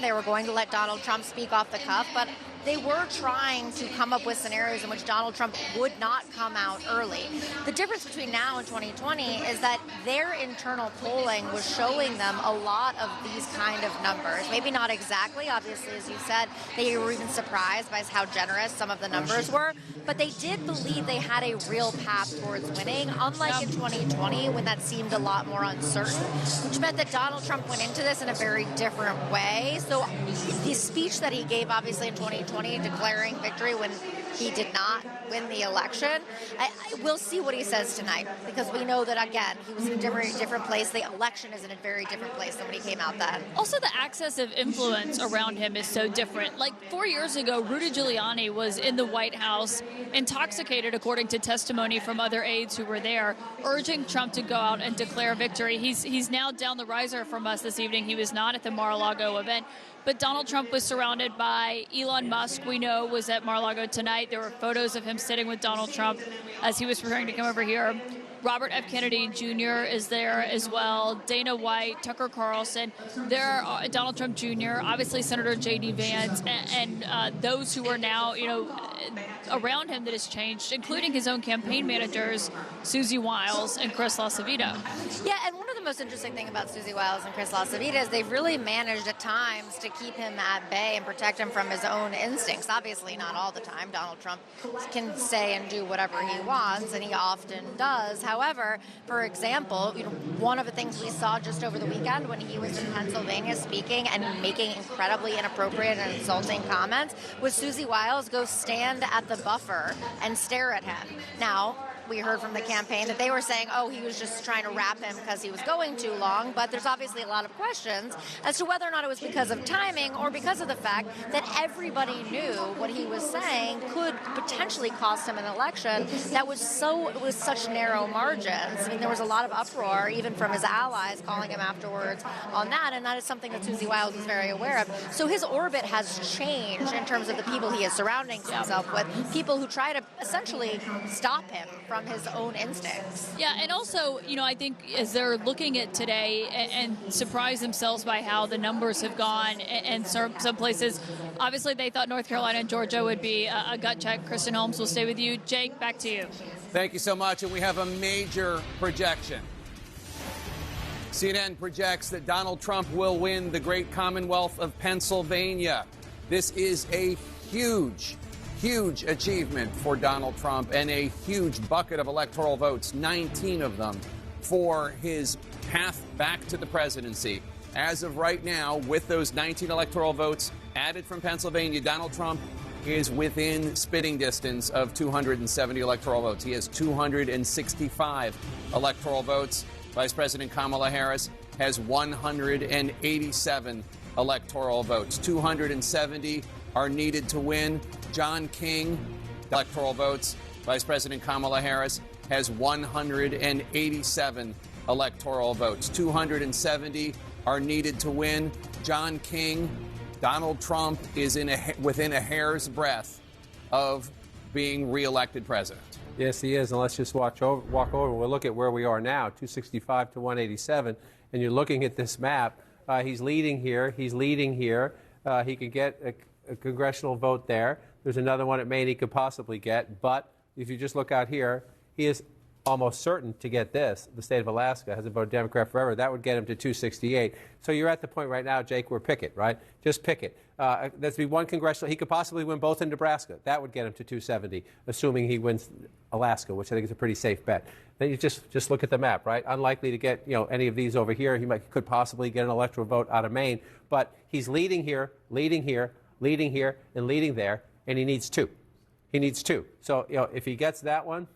election. They were going to let Donald Trump speak off the cuff, but they were trying to come up with scenarios in which Donald Trump would not come out early. The difference between now and 2020 is that their internal polling was showing them a lot of these kind of numbers. Maybe not exactly, obviously, as you said, they were even surprised by how generous some of the numbers were, but they did believe they had a real path towards winning, unlike in 2020 when that seemed a lot more uncertain, which meant that Donald Trump went into this in a very different way. So the speech that he gave, obviously, in 2020, declaring victory when he did not win the election. We'll see what he says tonight, because we know that, again, he was in a very different place. The election is in a very different place than when he came out then. Also, the access of influence around him is so different. Like 4 years ago, Rudy Giuliani was in the White House, intoxicated, according to testimony from other aides who were there, urging Trump to go out and declare victory. He's now down the riser from us this evening. He was not at the Mar-a-Lago event. But Donald Trump was surrounded by Elon Musk, we know, was at Mar-a-Lago tonight. There were photos of him sitting with Donald Trump as he was preparing to come over here. Robert F. Kennedy Jr. is there as well. Dana White, Tucker Carlson. There are Donald Trump Jr., obviously Senator J.D. Vance, and those who are now, around him that has changed, including his own campaign managers, Susie Wiles and Chris LaCivita. Yeah, and one of the most interesting things about Susie Wiles and Chris LaCivita is they've really managed at times to keep him at bay and protect him from his own instincts. Obviously, not all the time. Donald Trump can say and do whatever he wants, and he often does. However, for example, one of the things we saw just over the weekend when he was in Pennsylvania speaking and making incredibly inappropriate and insulting comments was Susie Wiles go stand at the buffer and stare at him. Now, we heard from the campaign that they were saying, he was just trying to wrap him because he was going too long. But there's obviously a lot of questions as to whether or not it was because of timing or because of the fact that everybody knew what he was saying could potentially cost him an election that was such narrow margins. I mean, there was a lot of uproar, even from his allies, calling him afterwards on that. And that is something that Susie Wiles is very aware of. So his orbit has changed in terms of the people he is surrounding himself with, people who try to essentially stop him from his own instincts. Yeah, and also, I think as they're looking at today and surprise themselves by how the numbers have gone, and some places, obviously they thought North Carolina and Georgia would be a gut check. Kristen Holmes will stay with you. Jake, back to you. Thank you so much, and we have a major projection. CNN projects that Donald Trump will win the great Commonwealth of Pennsylvania. This is a huge achievement for Donald Trump and a huge bucket of electoral votes, 19 of them, for his path back to the presidency. As of right now, with those 19 electoral votes added from Pennsylvania, Donald Trump is within spitting distance of 270 electoral votes. He has 265 electoral votes. Vice President Kamala Harris has 187 electoral votes. 270 are needed to win. John King, electoral votes. Vice President Kamala Harris has 187 electoral votes. 270 are needed to win. John King, Donald Trump is within a hair's breadth of being reelected president. Yes, he is. And let's just walk over. We'll look at where we are now, 265 to 187. And you're looking at this map. He's leading here. He's leading here. He could get a congressional vote there. There's another one at Maine he could possibly get. But if you just look out here, he is almost certain to get this. The state of Alaska hasn't voted Democrat forever. That would get him to 268. So you're at the point right now, Jake, where pick it, right? Just pick it. There's be one congressional. He could possibly win both in Nebraska. That would get him to 270, assuming he wins Alaska, which I think is a pretty safe bet. Then you just look at the map, right? Unlikely to get any of these over here. He could possibly get an electoral vote out of Maine. But he's leading here, leading here, leading here, and leading there, and he needs two. He needs two. So if he gets that one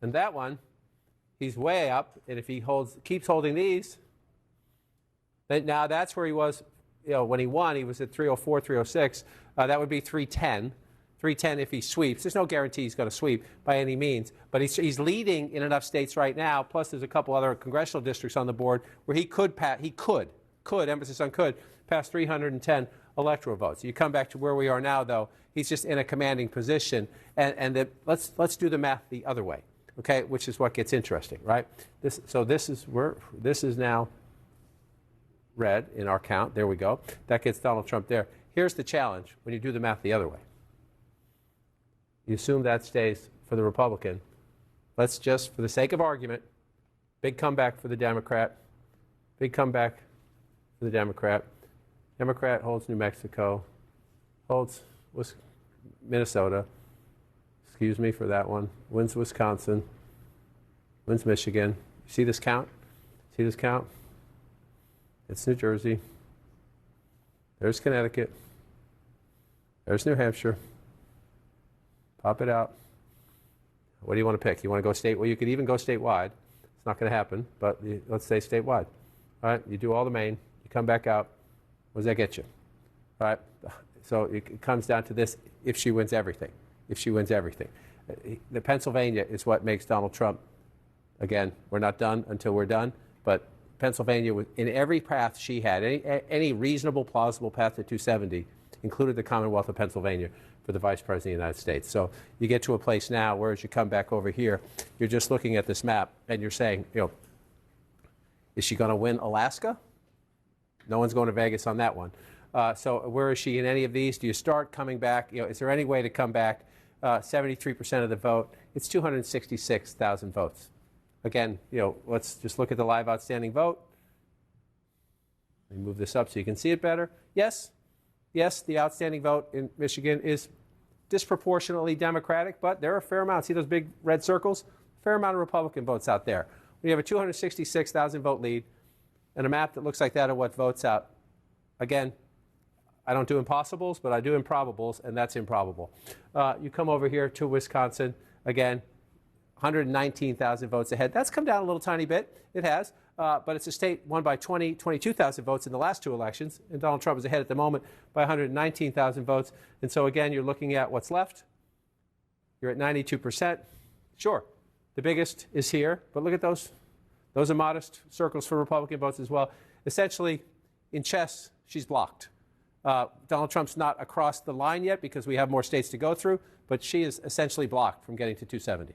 and that one, he's way up. And if he keeps holding these, then now that's where he was. When he won, he was at 304, 306. That would be 310. 310 if he sweeps. There's no guarantee he's going to sweep by any means. But he's leading in enough states right now. Plus, there's a couple other congressional districts on the board where he could pass. He could, emphasis on could, pass 310 electoral votes. You come back to where we are now, though. He's just in a commanding position. Let's do the math the other way, okay? Which is what gets interesting, right? This is now red in our count. There we go. That gets Donald Trump there. Here's the challenge when you do the math the other way. You assume that stays for the Republican. Let's just, for the sake of argument, big comeback for the Democrat. Big comeback for the Democrat. Democrat holds New Mexico, holds Minnesota. Excuse me for that one. Wins Wisconsin. Wins Michigan. You see this count? See this count? It's New Jersey. There's Connecticut. There's New Hampshire. Pop it out. What do you want to pick? You want to go state? Well, you could even go statewide. It's not going to happen, but let's say statewide. All right, you do all the Maine. You come back out. What does that get you? All right, so it comes down to this: if she wins everything. If she wins everything. The Pennsylvania is what makes Donald Trump, again, we're not done until we're done, but Pennsylvania, in every path she had, any reasonable, plausible path to 270, included the Commonwealth of Pennsylvania for the Vice President of the United States. So you get to a place now where as you come back over here, you're just looking at this map and you're saying, is she going to win Alaska? No one's going to Vegas on that one. So where is she in any of these? Do you start coming back? Is there any way to come back? 73% of the vote. It's 266,000 votes. Again, let's just look at the live outstanding vote. Let me move this up so you can see it better. Yes, the outstanding vote in Michigan is disproportionately Democratic, but there are a fair amount. See those big red circles? A fair amount of Republican votes out there. When you have a 266,000 vote lead and a map that looks like that of what votes out, again, I don't do impossibles, but I do improbables, and that's improbable. You come over here to Wisconsin, again, 119,000 votes ahead. That's come down a little tiny bit. It has. But it's a state won by 22,000 votes in the last two elections, and Donald Trump is ahead at the moment by 119,000 votes. And so, again, you're looking at what's left. You're at 92%. Sure, the biggest is here, but look at those. Those are modest circles for Republican votes as well. Essentially, in chess, she's blocked. Donald Trump's not across the line yet because we have more states to go through, but she is essentially blocked from getting to 270.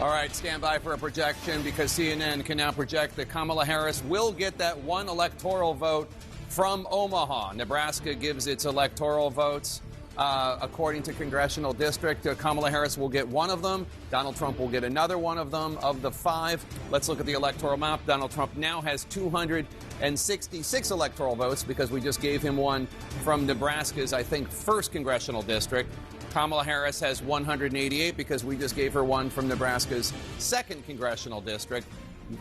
All right, stand by for a projection because CNN can now project that Kamala Harris will get that one electoral vote from Omaha. Nebraska gives its electoral votes according to congressional district. Kamala Harris will get one of them. Donald Trump will get another one of them. Of the five, let's look at the electoral map. Donald Trump now has 266 electoral votes because we just gave him one from Nebraska's, I think, first congressional district. Kamala Harris has 188 because we just gave her one from Nebraska's second congressional district.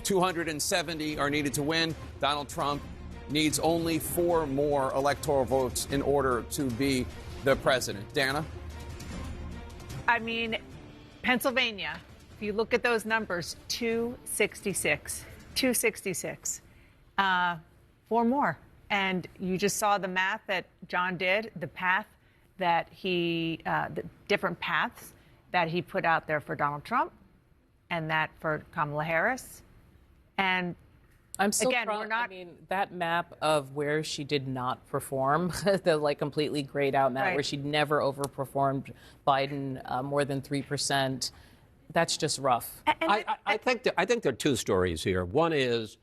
270 are needed to win. Donald Trump needs only 4 more electoral votes in order to be the president. Dana? I mean, Pennsylvania, if you look at those numbers, 266. 266. 4 more. And you just saw the math that John did, the path that the different paths that he put out there for Donald Trump and that for Kamala Harris. And I'm still again, we're not. I mean, that map of where she did not perform, the completely grayed out map, right, where she never overperformed Biden more than 3%. That's just rough. I think there are two stories here. One is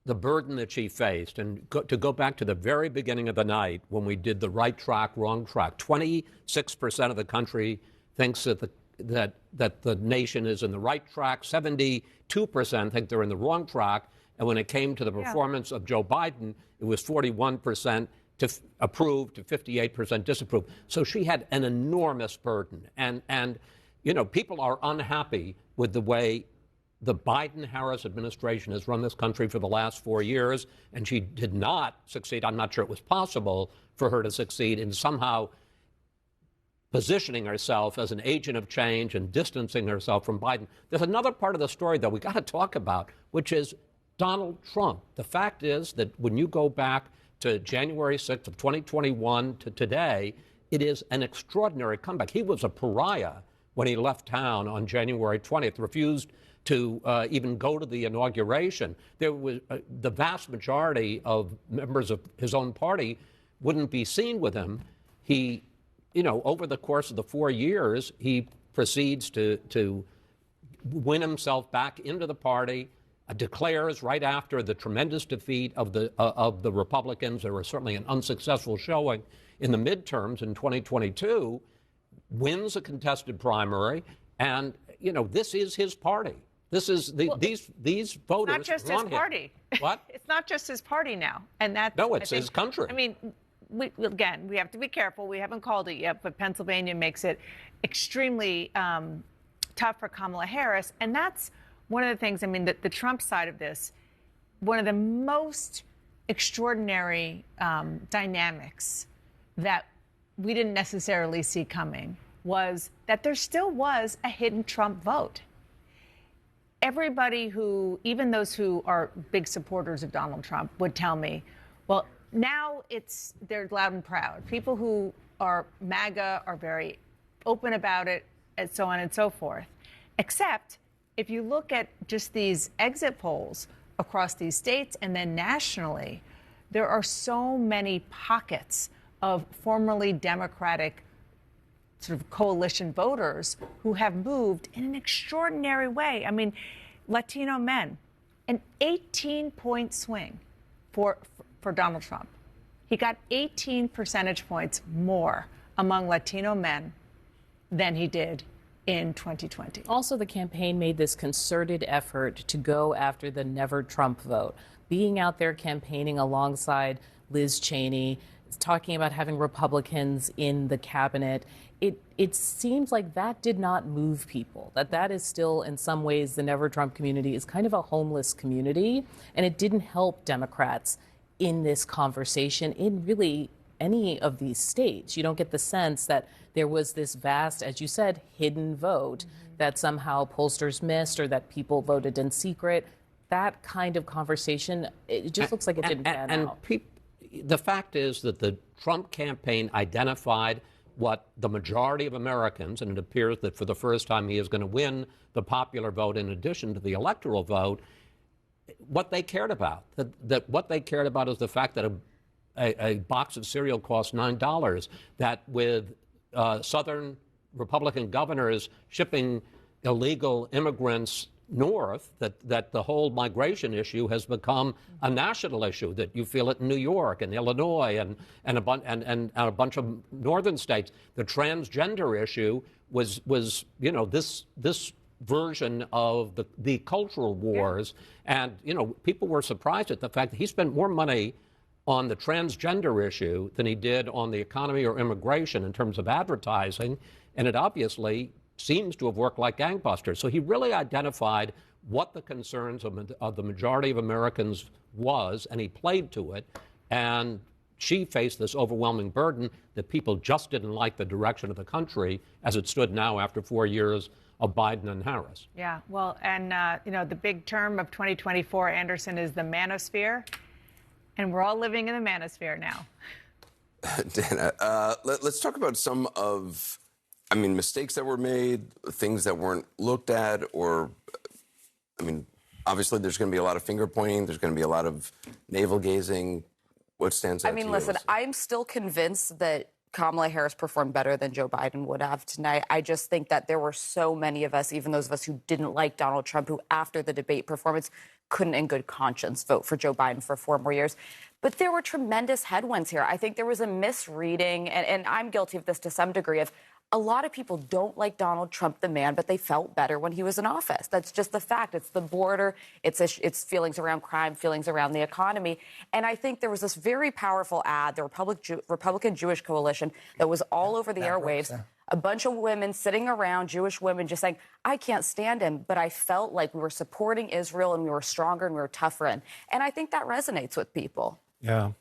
the burden that she faced, and to go back to the very beginning of the night when we did the right track, wrong track. 26% of the country thinks that the nation is in the right track. 72% think they're in the wrong track. And when it came to the performance of Joe Biden, it was 41% to approve to 58% disapprove. So she had an enormous burden. And people are unhappy with the way the Biden-Harris administration has run this country for the last 4 years, and she did not succeed. I'm not sure it was possible for her to succeed in somehow positioning herself as an agent of change and distancing herself from Biden. There's another part of the story, though, we got to talk about, which is Donald Trump. The fact is that when you go back to January 6th of 2021 to today, it is an extraordinary comeback. He was a pariah when he left town on January 20th, refused to even go to the inauguration. There was the vast majority of members of his own party wouldn't be seen with him. He, over the course of the 4 years, he proceeds to win himself back into the party. declares right after the tremendous defeat of the Republicans, there was certainly an unsuccessful showing in the midterms in 2022, wins a contested primary, and this is his party. This is these voters. Not just his party. What? It's not just his party now, and that's it's his country. I mean, we have to be careful. We haven't called it yet, but Pennsylvania makes it extremely tough for Kamala Harris, and that's one of the things. I mean, the Trump side of this, one of the most extraordinary dynamics that we didn't necessarily see coming was that there still was a hidden Trump vote. Everybody even those who are big supporters of Donald Trump would tell me, well, now they're loud and proud. People who are MAGA are very open about it, and so on and so forth. Except if you look at just these exit polls across these states and then nationally, there are so many pockets of formerly Democratic sort of coalition voters who have moved in an extraordinary way. I mean, Latino men, an 18-point swing for Donald Trump. He got 18 percentage points more among Latino men than he did in 2020. Also, the campaign made this concerted effort to go after the never Trump vote, being out there campaigning alongside Liz Cheney, talking about having Republicans in the cabinet. It seems like that did not move people, that is still, in some ways, the never Trump community is kind of a homeless community, and it didn't help Democrats in this conversation in really any of these states. You don't get the sense that there was this vast, as you said, hidden vote that somehow pollsters missed or that people voted in secret. That kind of conversation, it just looks like it didn't pan out. The fact is that the Trump campaign identified what the majority of Americans, and it appears that for the first time he is going to win the popular vote in addition to the electoral vote, what they cared about. That what they cared about is the fact that a box of cereal costs $9, that with Southern Republican governors shipping illegal immigrants north, that the whole migration issue has become a national issue, that you feel it in New York and Illinois and a bunch of northern states. The transgender issue was this version of the cultural wars. Yeah. And, people were surprised at the fact that he spent more money on the transgender issue than he did on the economy or immigration in terms of advertising. And it obviously seems to have worked like gangbusters. So he really identified what the concerns of the majority of Americans was, and he played to it. And she faced this overwhelming burden that people just didn't like the direction of the country as it stood now after 4 years of Biden and Harris. Yeah, well, and, the big term of 2024, Anderson, is the manosphere. And we're all living in the manosphere now. Dana, let's talk about some of, mistakes that were made, things that weren't looked at, or, obviously there's going to be a lot of finger pointing. There's going to be a lot of navel gazing. What stands out to you? Listen, I'm still convinced that Kamala Harris performed better than Joe Biden would have tonight. I just think that there were so many of us, even those of us who didn't like Donald Trump, who after the debate performance couldn't in good conscience vote for Joe Biden for 4 more years. But there were tremendous headwinds here. I think there was a misreading, and I'm guilty of this to some degree, of a lot of people don't like Donald Trump, the man, but they felt better when he was in office. That's just the fact. It's the border. It's feelings around crime, feelings around the economy. And I think there was this very powerful ad, the Republican Jewish Coalition, that was all over the airwaves. A bunch of women sitting around, Jewish women, just saying, I can't stand him, but I felt like we were supporting Israel and we were stronger and we were tougher. And I think that resonates with people. Yeah.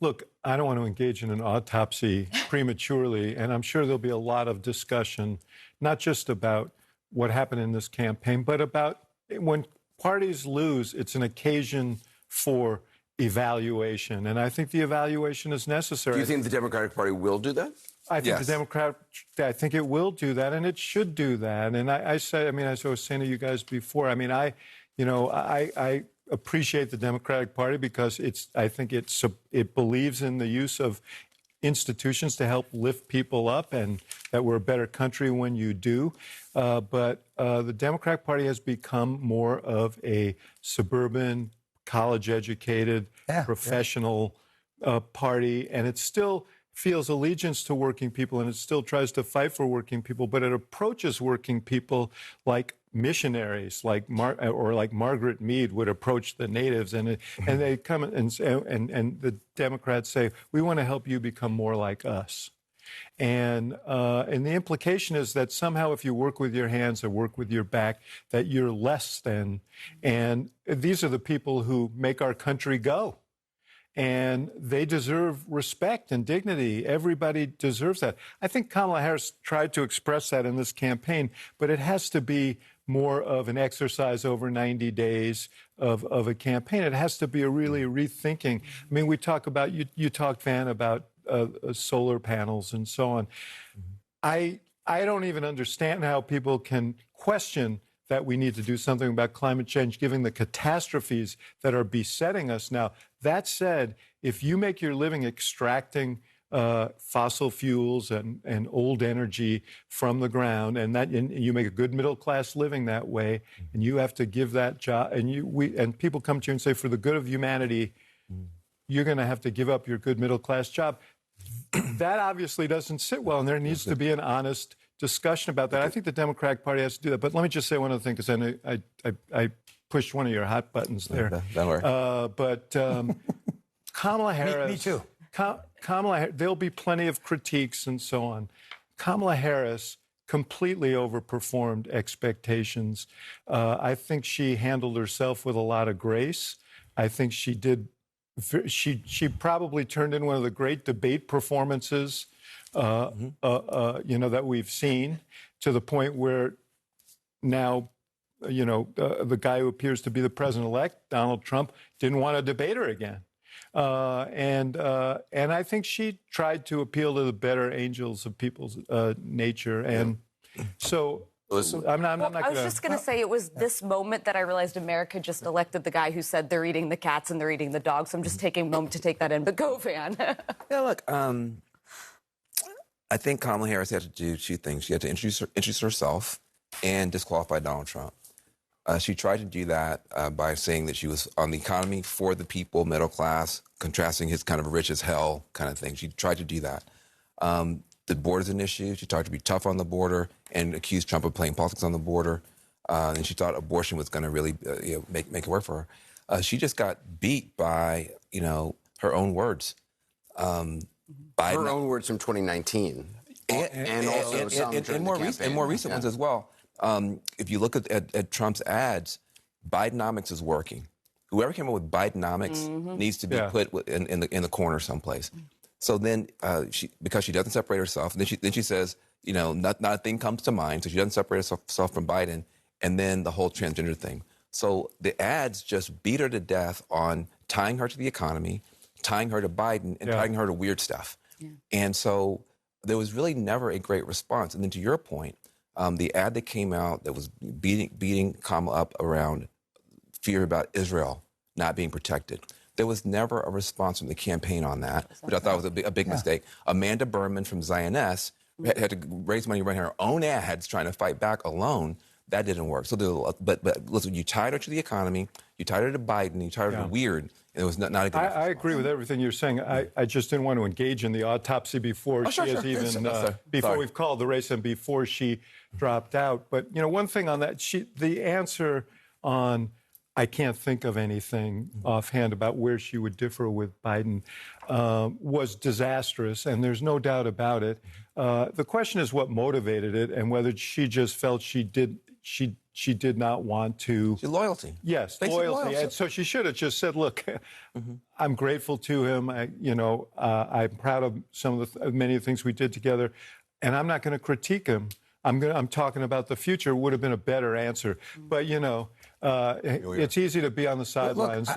Look, I don't want to engage in an autopsy prematurely, and I'm sure there'll be a lot of discussion, not just about what happened in this campaign, but about when parties lose, it's an occasion for evaluation. And I think the evaluation is necessary. Do you think the Democratic Party will do that? I think I think it will do that, and it should do that. And as I was saying to you guys before, I appreciate the Democratic Party because I think it believes in the use of institutions to help lift people up, and that we're a better country when you do. But the Democratic Party has become more of a suburban, college-educated, professional party, and it still feels allegiance to working people, and it still tries to fight for working people, but it approaches working people like missionaries, like Margaret Mead would approach the natives, and they come and the Democrats say, we want to help you become more like us. And the implication is that somehow if you work with your hands or work with your back, that you're less than. And these are the people who make our country go. And they deserve respect and dignity. Everybody deserves that. I think Kamala Harris tried to express that in this campaign, but it has to be more of an exercise over 90 days of a campaign. It has to be a really rethinking. I mean, we talk about, you talked, Van, about solar panels and so on. I don't even understand how people can question that we need to do something about climate change, given the catastrophes that are besetting us now. That said, if you make your living extracting fossil fuels and old energy from the ground, and you make a good middle class living that way, and you have to give that job, and people come to you and say, for the good of humanity, you're going to have to give up your good middle class job. That obviously doesn't sit well, and there needs to be an honest discussion about that. I think the Democratic Party has to do that. But let me just say one other thing, because I pushed one of your hot buttons there. Don't worry. But Kamala Harris... Me too. There'll be plenty of critiques and so on. Kamala Harris completely overperformed expectations. I think she handled herself with a lot of grace. I think she did... She probably turned in one of the great debate performances that we've seen, to the point where now, the guy who appears to be the president-elect, Donald Trump, didn't want to debate her again. And I think she tried to appeal to the better angels of people's nature. And so... I'm not I was just going to say, it was this moment that I realized America just elected the guy who said they're eating the cats and they're eating the dogs. So I'm just taking a moment to take that in. But go, Van. Yeah, look, I think Kamala Harris had to do two things. She had to introduce herself and disqualify Donald Trump. She tried to do that by saying that she was on the economy, for the people, middle class, contrasting his kind of rich as hell kind of thing. She tried to do that. The border's an issue. She tried to be tough on the border and accused Trump of playing politics on the border. And she thought abortion was going to really make it work for her. She just got beat by, her own words. Her own words from 2019. And also some during the campaign. And more recent ones as well. If you look at Trump's ads, Bidenomics is working. Whoever came up with Bidenomics needs to be put in the corner someplace. So then, because she doesn't separate herself, then she says, not a thing comes to mind. So she doesn't separate herself from Biden, and then the whole transgender thing. So the ads just beat her to death on tying her to the economy, tying her to Biden, and tying her to weird stuff. Yeah. And so there was really never a great response. And then to your point, the ad that came out that was beating Kamala up around fear about Israel not being protected. There was never a response from the campaign on that, which I thought was a big mistake. Amanda Berman from Zioness had to raise money running her own ads trying to fight back alone. That didn't work. So, but listen, you tied her to the economy, you tied her to Biden, you tied her to weird, and it was not a good response. I agree with everything you're saying. I just didn't want to engage in the autopsy before before we've called the race and before she dropped out. But, one thing on that, the answer on... I can't think of anything offhand about where she would differ with Biden, was disastrous, and there's no doubt about it. The question is what motivated it, and whether she just felt she did not want to... Loyalty. Yes, loyalty. And so she should have just said, look, I'm grateful to him. I'm proud of many of the things we did together, and I'm not going to critique him. I'm talking about the future. Would have been a better answer. But, it's easy to be on the sidelines.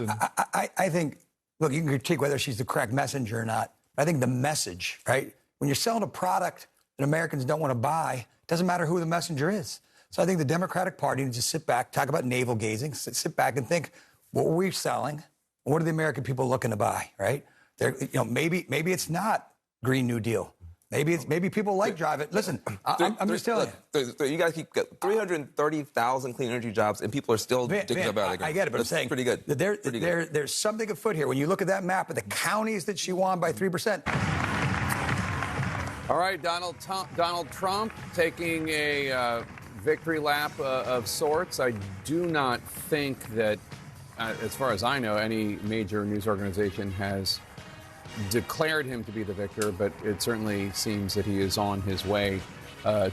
I think, look, you can critique whether she's the correct messenger or not. I think the message, right? When you're selling a product that Americans don't want to buy, it doesn't matter who the messenger is. So I think the Democratic Party needs to sit back, talk about navel gazing, sit back and think, what were we selling? What are the American people looking to buy, right? Maybe it's not Green New Deal. Maybe people like driving. Listen, I'm just telling you. You got to keep 330,000 clean energy jobs, and people are still digging about it. I get it, but I'm saying pretty good. There's something afoot here. When you look at that map of the counties that she won by 3%. All right, Donald Trump taking a victory lap of sorts. I do not think that, as far as I know, any major news organization has declared him to be the victor, but it certainly seems that he is on his way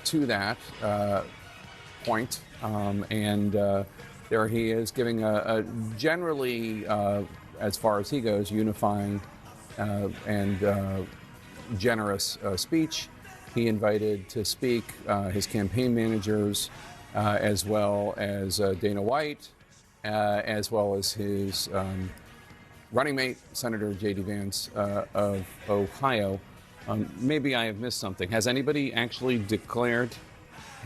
to that point. And there he is giving a generally, as far as he goes, unifying and generous speech. He invited to speak his campaign managers, as well as Dana White, as well as his running mate, Senator J.D. Vance of Ohio. Maybe I have missed something. Has anybody actually declared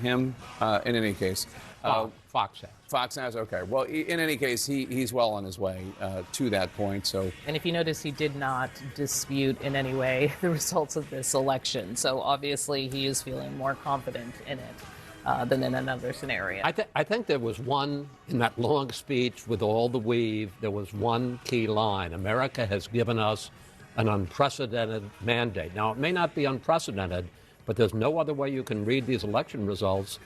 him? In any case, Fox has. Fox has. Okay. Well, in any case, he's well on his way to that point. So, and if you notice, he did not dispute in any way the results of this election. So obviously, he is feeling more confident in it than in another scenario. I think there was one in that long speech with all the weave. There was one key line: America has given us an unprecedented mandate. Now, it may not be unprecedented, but there's no other way you can read these election results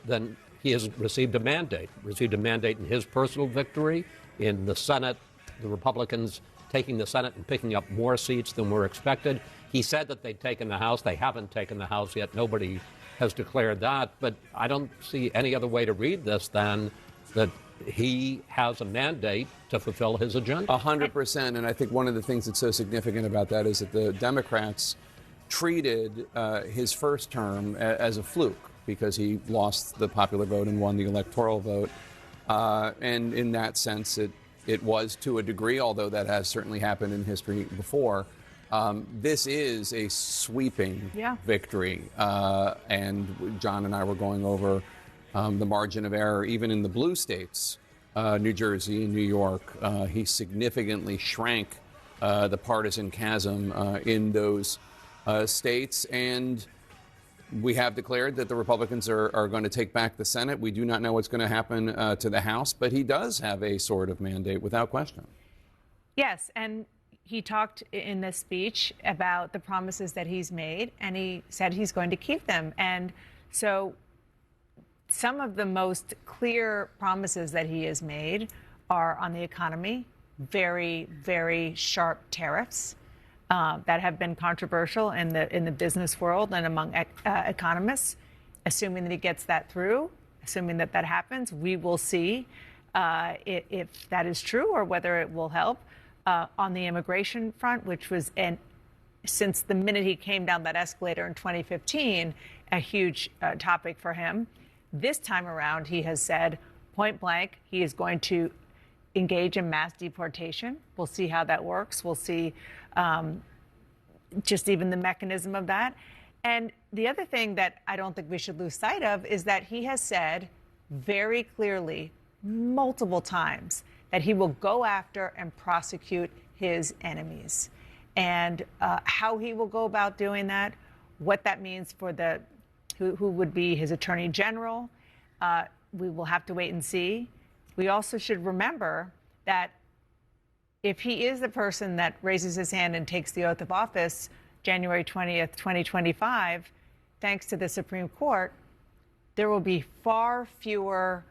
than he has received a mandate. Received a mandate in his personal victory in the Senate, the Republicans taking the Senate and picking up more seats than were expected. He said that they'd taken the House. They haven't taken the House yet. Nobody has declared that. But I don't see any other way to read this than that he has a mandate to fulfill his agenda. 100%. And I think one of the things that's so significant about that is that the Democrats treated his first term as a fluke, because he lost the popular vote and won the electoral vote. And in that sense, it was to a degree, although that has certainly happened in history before. This is a sweeping victory. And John and I were going over the margin of error, even in the blue states, New Jersey and New York. He significantly shrank the partisan chasm in those states. And we have declared that the Republicans are going to take back the Senate. We do not know what's going to happen to the House, but he does have a sort of mandate without question. Yes, and he talked in this speech about the promises that he's made, and he said he's going to keep them. And so some of the most clear promises that he has made are on the economy, very, very sharp tariffs that have been controversial in the business world and among economists. Assuming that he gets that through, assuming that that happens, we will see if that is true or whether it will help. On the immigration front, which was, since the minute he came down that escalator in 2015, a huge topic for him. This time around, he has said point blank, he is going to engage in mass deportation. We'll see how that works. We'll see just even the mechanism of that. And the other thing that I don't think we should lose sight of is that he has said very clearly, multiple times, that he will go after and prosecute his enemies. And how he will go about doing that, what that means for who would be his attorney general, we will have to wait and see. We also should remember that if he is the person that raises his hand and takes the oath of office January 20th, 2025, thanks to the Supreme Court, there will be far fewer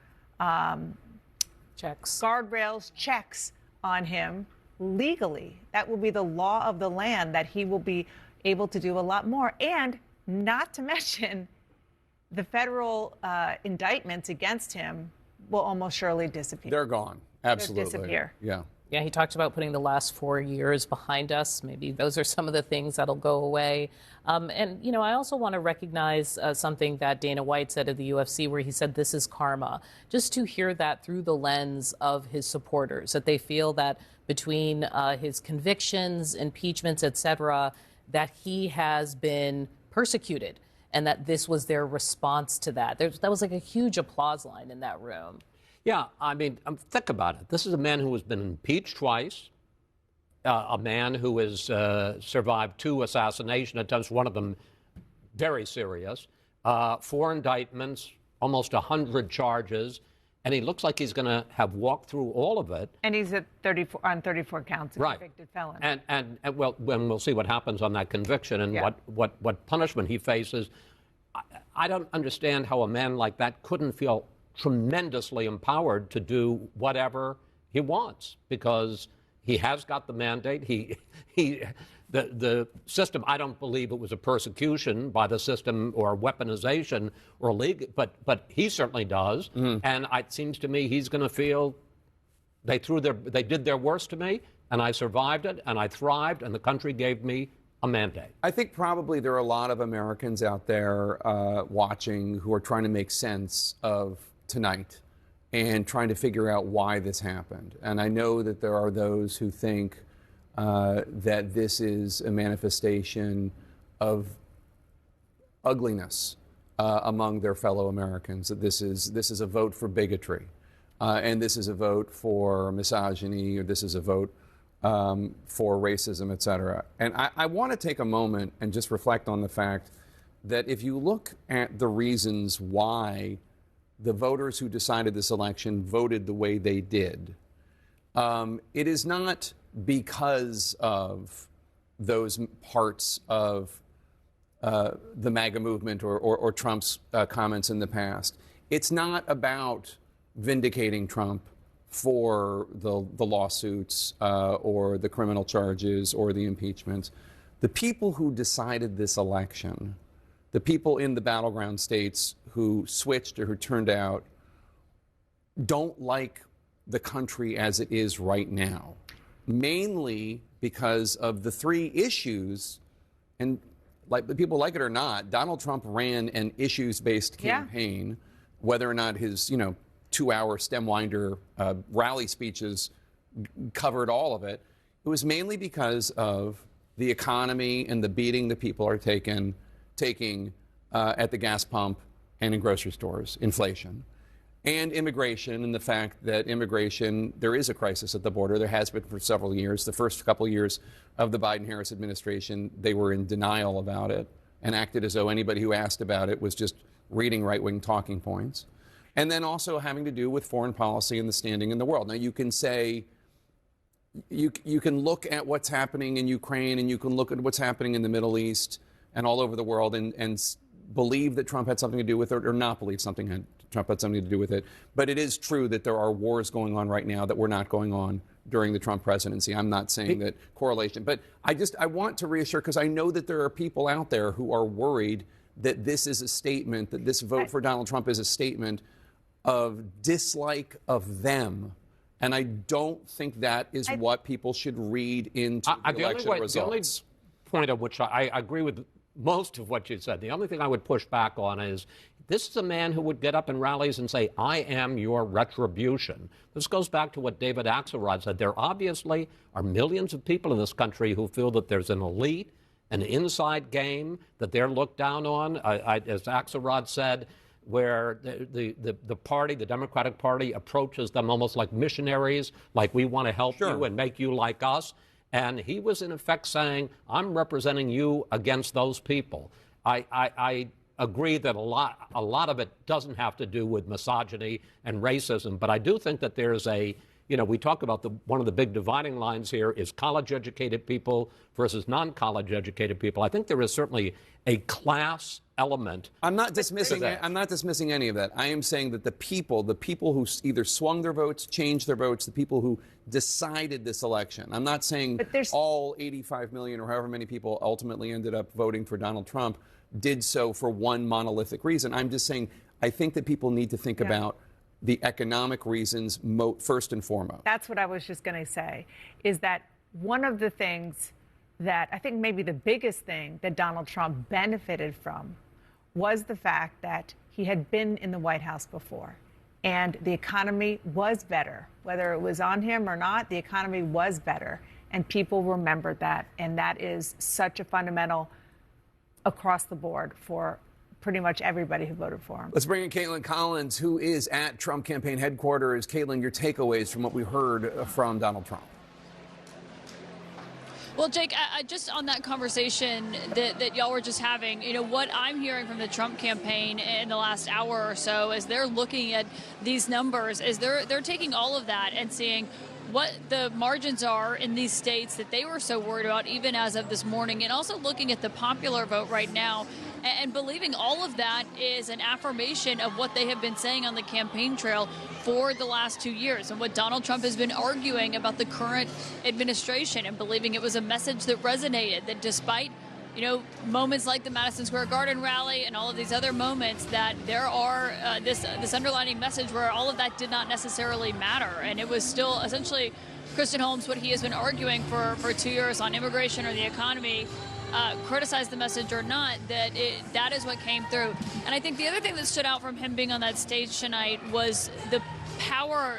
guardrails, checks on him legally. That will be the law of the land, that he will be able to do a lot more. And not to mention, the federal indictments against him will almost surely disappear. They're gone. Absolutely. They'll disappear. Yeah. Yeah, he talked about putting the last 4 years behind us. Maybe those are some of the things that'll go away. And, you know, I also want to recognize something that Dana White said at the UFC, where he said this is karma. Just to hear that through the lens of his supporters, that they feel that between his convictions, impeachments, et cetera, that he has been persecuted and that this was their response to that. That was like a huge applause line in that room. Yeah, I mean, think about it. This is a man who has been impeached twice, a man who has survived 2 assassination attempts, one of them very serious, 4 indictments, almost 100 charges, and he looks like he's going to have walked through all of it. And he's at 34 counts, a convicted felon. And well, when we'll see what happens on that conviction and what punishment he faces. I don't understand how a man like that couldn't feel tremendously empowered to do whatever he wants, because he has got the mandate. The system, I don't believe it was a persecution by the system or weaponization or legal, but he certainly does. And it seems to me he's going to feel they did their worst to me, and I survived it, and I thrived, and the country gave me a mandate. I think probably there are a lot of Americans out there watching who are trying to make sense of tonight and trying to figure out why this happened. And I know that there are those who think that this is a manifestation of ugliness among their fellow Americans, that this is a vote for bigotry, and this is a vote for misogyny, or this is a vote for racism, et cetera. And I want to take a moment and just reflect on the fact that if you look at the reasons why the voters who decided this election voted the way they did, it is not because of those parts of the MAGA movement or Trump's comments in the past. It's not about vindicating Trump for the lawsuits or the criminal charges or the impeachments. The people who decided this election, the people in the battleground states who switched or who turned out, don't like the country as it is right now, mainly because of the 3 issues. And like people like it or not, Donald Trump ran an issues-based campaign, whether or not his 2-hour stem-winder rally speeches covered all of it. It was mainly because of the economy and the beating that people are taking at the gas pump and in grocery stores, inflation, and immigration, and the fact that immigration, there is a crisis at the border. There has been for several years. The first couple of years of the Biden-Harris administration, they were in denial about it and acted as though anybody who asked about it was just reading right-wing talking points. And then also having to do with foreign policy and the standing in the world. Now, you can say, you can look at what's happening in Ukraine, and you can look at what's happening in the Middle East and all over the world and believe that Trump had something to do with it, or not believe Trump had something to do with it. But it is true that there are wars going on right now that were not going on during the Trump presidency. I'm not saying that correlation. But I want to reassure, because I know that there are people out there who are worried that this is a statement, that this vote for Donald Trump is a statement of dislike of them. And I don't think that is what people should read into the election results. The only point of which I agree with most of what you said. The only thing I would push back on is this is a man who would get up in rallies and say, I am your retribution. This goes back to what David Axelrod said. There obviously are millions of people in this country who feel that there's an elite, an inside game, that they're looked down on. As Axelrod said, where the party, the Democratic Party, approaches them almost like missionaries, like we want to help you and make you like us. And he was in effect saying, I'm representing you against those people. I agree that a lot of it doesn't have to do with misogyny and racism, but I do think that there's we talk about one of the big dividing lines here is college-educated people versus non-college educated people. I think there is certainly a class element. I'm not dismissing any of that. I am saying that the people who either swung their votes, changed their votes, the people who decided this election. I'm not saying all 85 million or however many people ultimately ended up voting for Donald Trump did so for one monolithic reason. I'm just saying I think that people need to think about the economic reasons first and foremost. That's what I was just going to say, is that one of the things that I think maybe the biggest thing that Donald Trump benefited from was the fact that he had been in the White House before, and the economy was better. Whether it was on him or not, the economy was better, and people remembered that, and that is such a fundamental across the board for pretty much everybody who voted for him. Let's bring in Caitlin Collins, who is at Trump campaign headquarters. Caitlin, your takeaways from what we heard from Donald Trump. Well, Jake, just on that conversation that y'all were just having, what I'm hearing from the Trump campaign in the last hour or so is they're looking at these numbers, is they're taking all of that and seeing what the margins are in these states that they were so worried about even as of this morning, and also looking at the popular vote right now and believing all of that is an affirmation of what they have been saying on the campaign trail for the last 2 years and what Donald Trump has been arguing about the current administration, and believing it was a message that resonated, that despite moments like the Madison Square Garden rally and all of these other moments, that there are this underlining message where all of that did not necessarily matter. And it was still essentially Kristen Holmes, what he has been arguing for 2 years on immigration or the economy, criticize the message or not, that is what came through. And I think the other thing that stood out from him being on that stage tonight was the power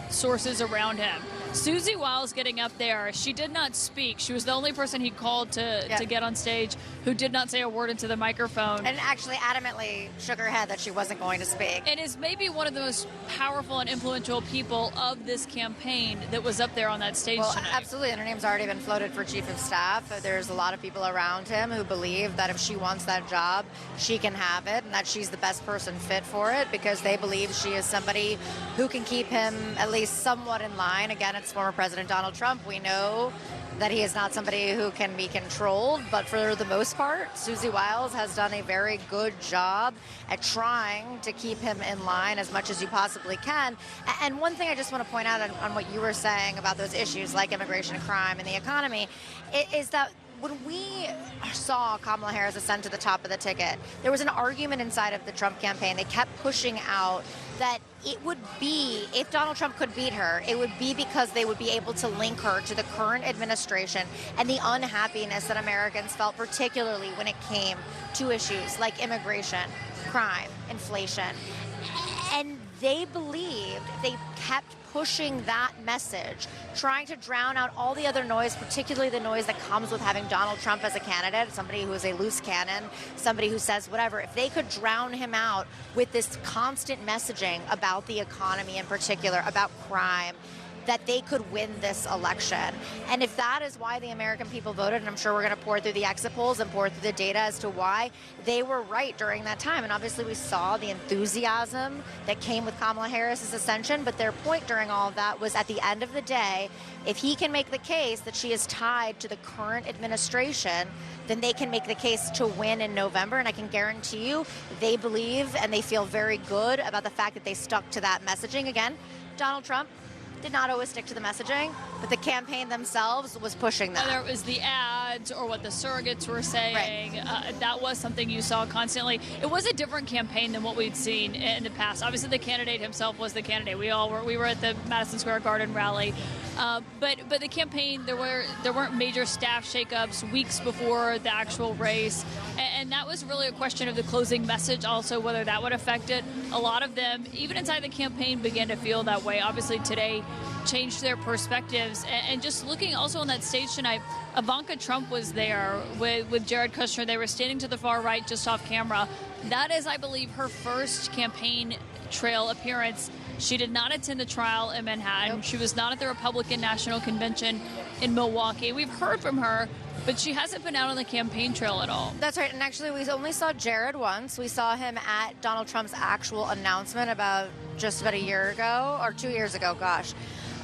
sources around him. Susie Wiles getting up there, she did not speak. She was the only person he called to get on stage who did not say a word into the microphone. And actually adamantly shook her head that she wasn't going to speak. And is maybe one of the most powerful and influential people of this campaign that was up there on that stage tonight. Absolutely, and her name's already been floated for chief of staff. There's a lot of people around him who believe that if she wants that job, she can have it, and that she's the best person fit for it, because they believe she is somebody who can keep him at least somewhat in line. Again, it's former President Donald Trump. We know that he is not somebody who can be controlled, but for the most part, Susie Wiles has done a very good job at trying to keep him in line as much as you possibly can. And one thing I just want to point out on what you were saying about those issues like immigration, crime, and the economy is that when we saw Kamala Harris ascend to the top of the ticket, there was an argument inside of the Trump campaign. They kept pushing out that it would be, if Donald Trump could beat her, it would be because they would be able to link her to the current administration and the unhappiness that Americans felt, particularly when it came to issues like immigration, crime, inflation. And they believed, they kept pushing that message, trying to drown out all the other noise, particularly the noise that comes with having Donald Trump as a candidate, somebody who is a loose cannon, somebody who says whatever. If they could drown him out with this constant messaging about the economy in particular, about crime, that they could win this election. And if that is why the American people voted, and I'm sure we're going to pour through the exit polls and pour through the data as to why they were right during that time. And obviously we saw the enthusiasm that came with Kamala Harris's ascension, but their point during all of that was, at the end of the day, if he can make the case that she is tied to the current administration, then they can make the case to win in November. And I can guarantee you they believe and they feel very good about the fact that they stuck to that messaging. Again, Donald Trump did not always stick to the messaging, but the campaign themselves was pushing that. Whether it was the ads or what the surrogates were saying, that was something you saw constantly. It was a different campaign than what we'd seen in the past. Obviously, the candidate himself was the candidate. We were at the Madison Square Garden rally, but the campaign, there weren't major staff shakeups weeks before the actual race, and that was really a question of the closing message. Also, whether that would affect it. A lot of them, even inside the campaign, began to feel that way. Obviously, today changed their perspectives. And just looking also on that stage tonight, Ivanka Trump was there with Jared Kushner. They were standing to the far right, just off camera. That is, I believe, her first campaign trail appearance. She did not attend the trial in Manhattan. Nope. She was not at the Republican National Convention in Milwaukee. We've heard from her, but she hasn't been out on the campaign trail at all. That's right. And actually, we only saw Jared once. We saw him at Donald Trump's actual announcement just about a year ago, or 2 years ago, gosh.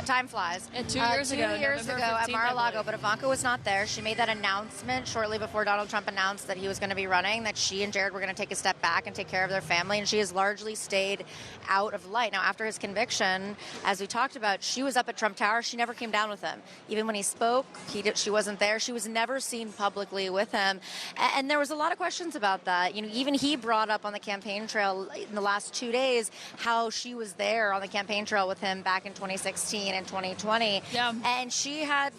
Time flies. And 2 years ago. 2 years ago at Mar-a-Lago, but Ivanka was not there. She made that announcement shortly before Donald Trump announced that he was going to be running, that she and Jared were going to take a step back and take care of their family, and she has largely stayed out of light. Now, after his conviction, as we talked about, she was up at Trump Tower. She never came down with him. Even when he spoke, she wasn't there. She was never seen publicly with him. And there was a lot of questions about that. Even he brought up on the campaign trail in the last 2 days how she was there on the campaign trail with him back in 2016 and 2020. Yeah. And she had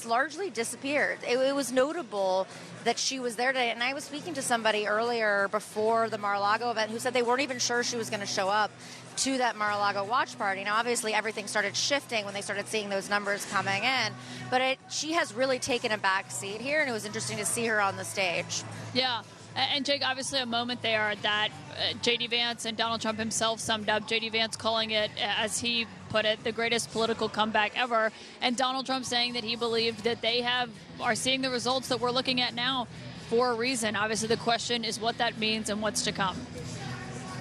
largely disappeared. It was notable that she was there today. And I was speaking to somebody earlier before the Mar-a-Lago event who said they weren't even sure she was going to show up to that Mar-a-Lago watch party. Now, obviously, everything started shifting when they started seeing those numbers coming in. But she has really taken a back seat here, and it was interesting to see her on the stage. Yeah. And, Jake, obviously a moment there that J.D. Vance and Donald Trump himself summed up. J.D. Vance calling it, as he put it, the greatest political comeback ever. And Donald Trump saying that he believed that they are seeing the results that we're looking at now for a reason. Obviously, the question is what that means and what's to come.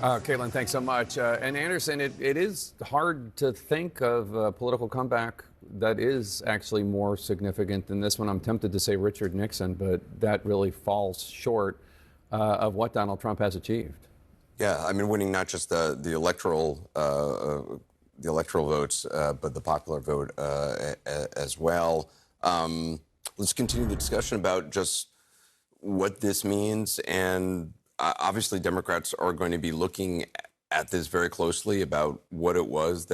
Caitlin, thanks so much. And Anderson, it is hard to think of a political comeback that is actually more significant than this one. I'm tempted to say Richard Nixon, but that really falls short of what Donald Trump has achieved. Yeah, I mean, winning not just the electoral votes, but the popular vote as well. Let's continue the discussion about just what this means, and obviously Democrats are going to be looking at this very closely about what it was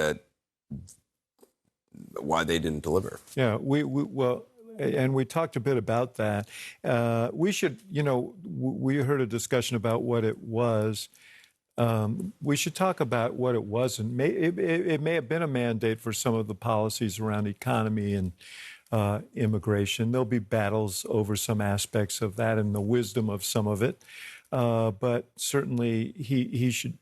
why they didn't deliver. Yeah, and we talked a bit about that. We should, we heard a discussion about what it was. We should talk about what it wasn't. It may have been a mandate for some of the policies around economy and immigration. There'll be battles over some aspects of that and the wisdom of some of it. But certainly he should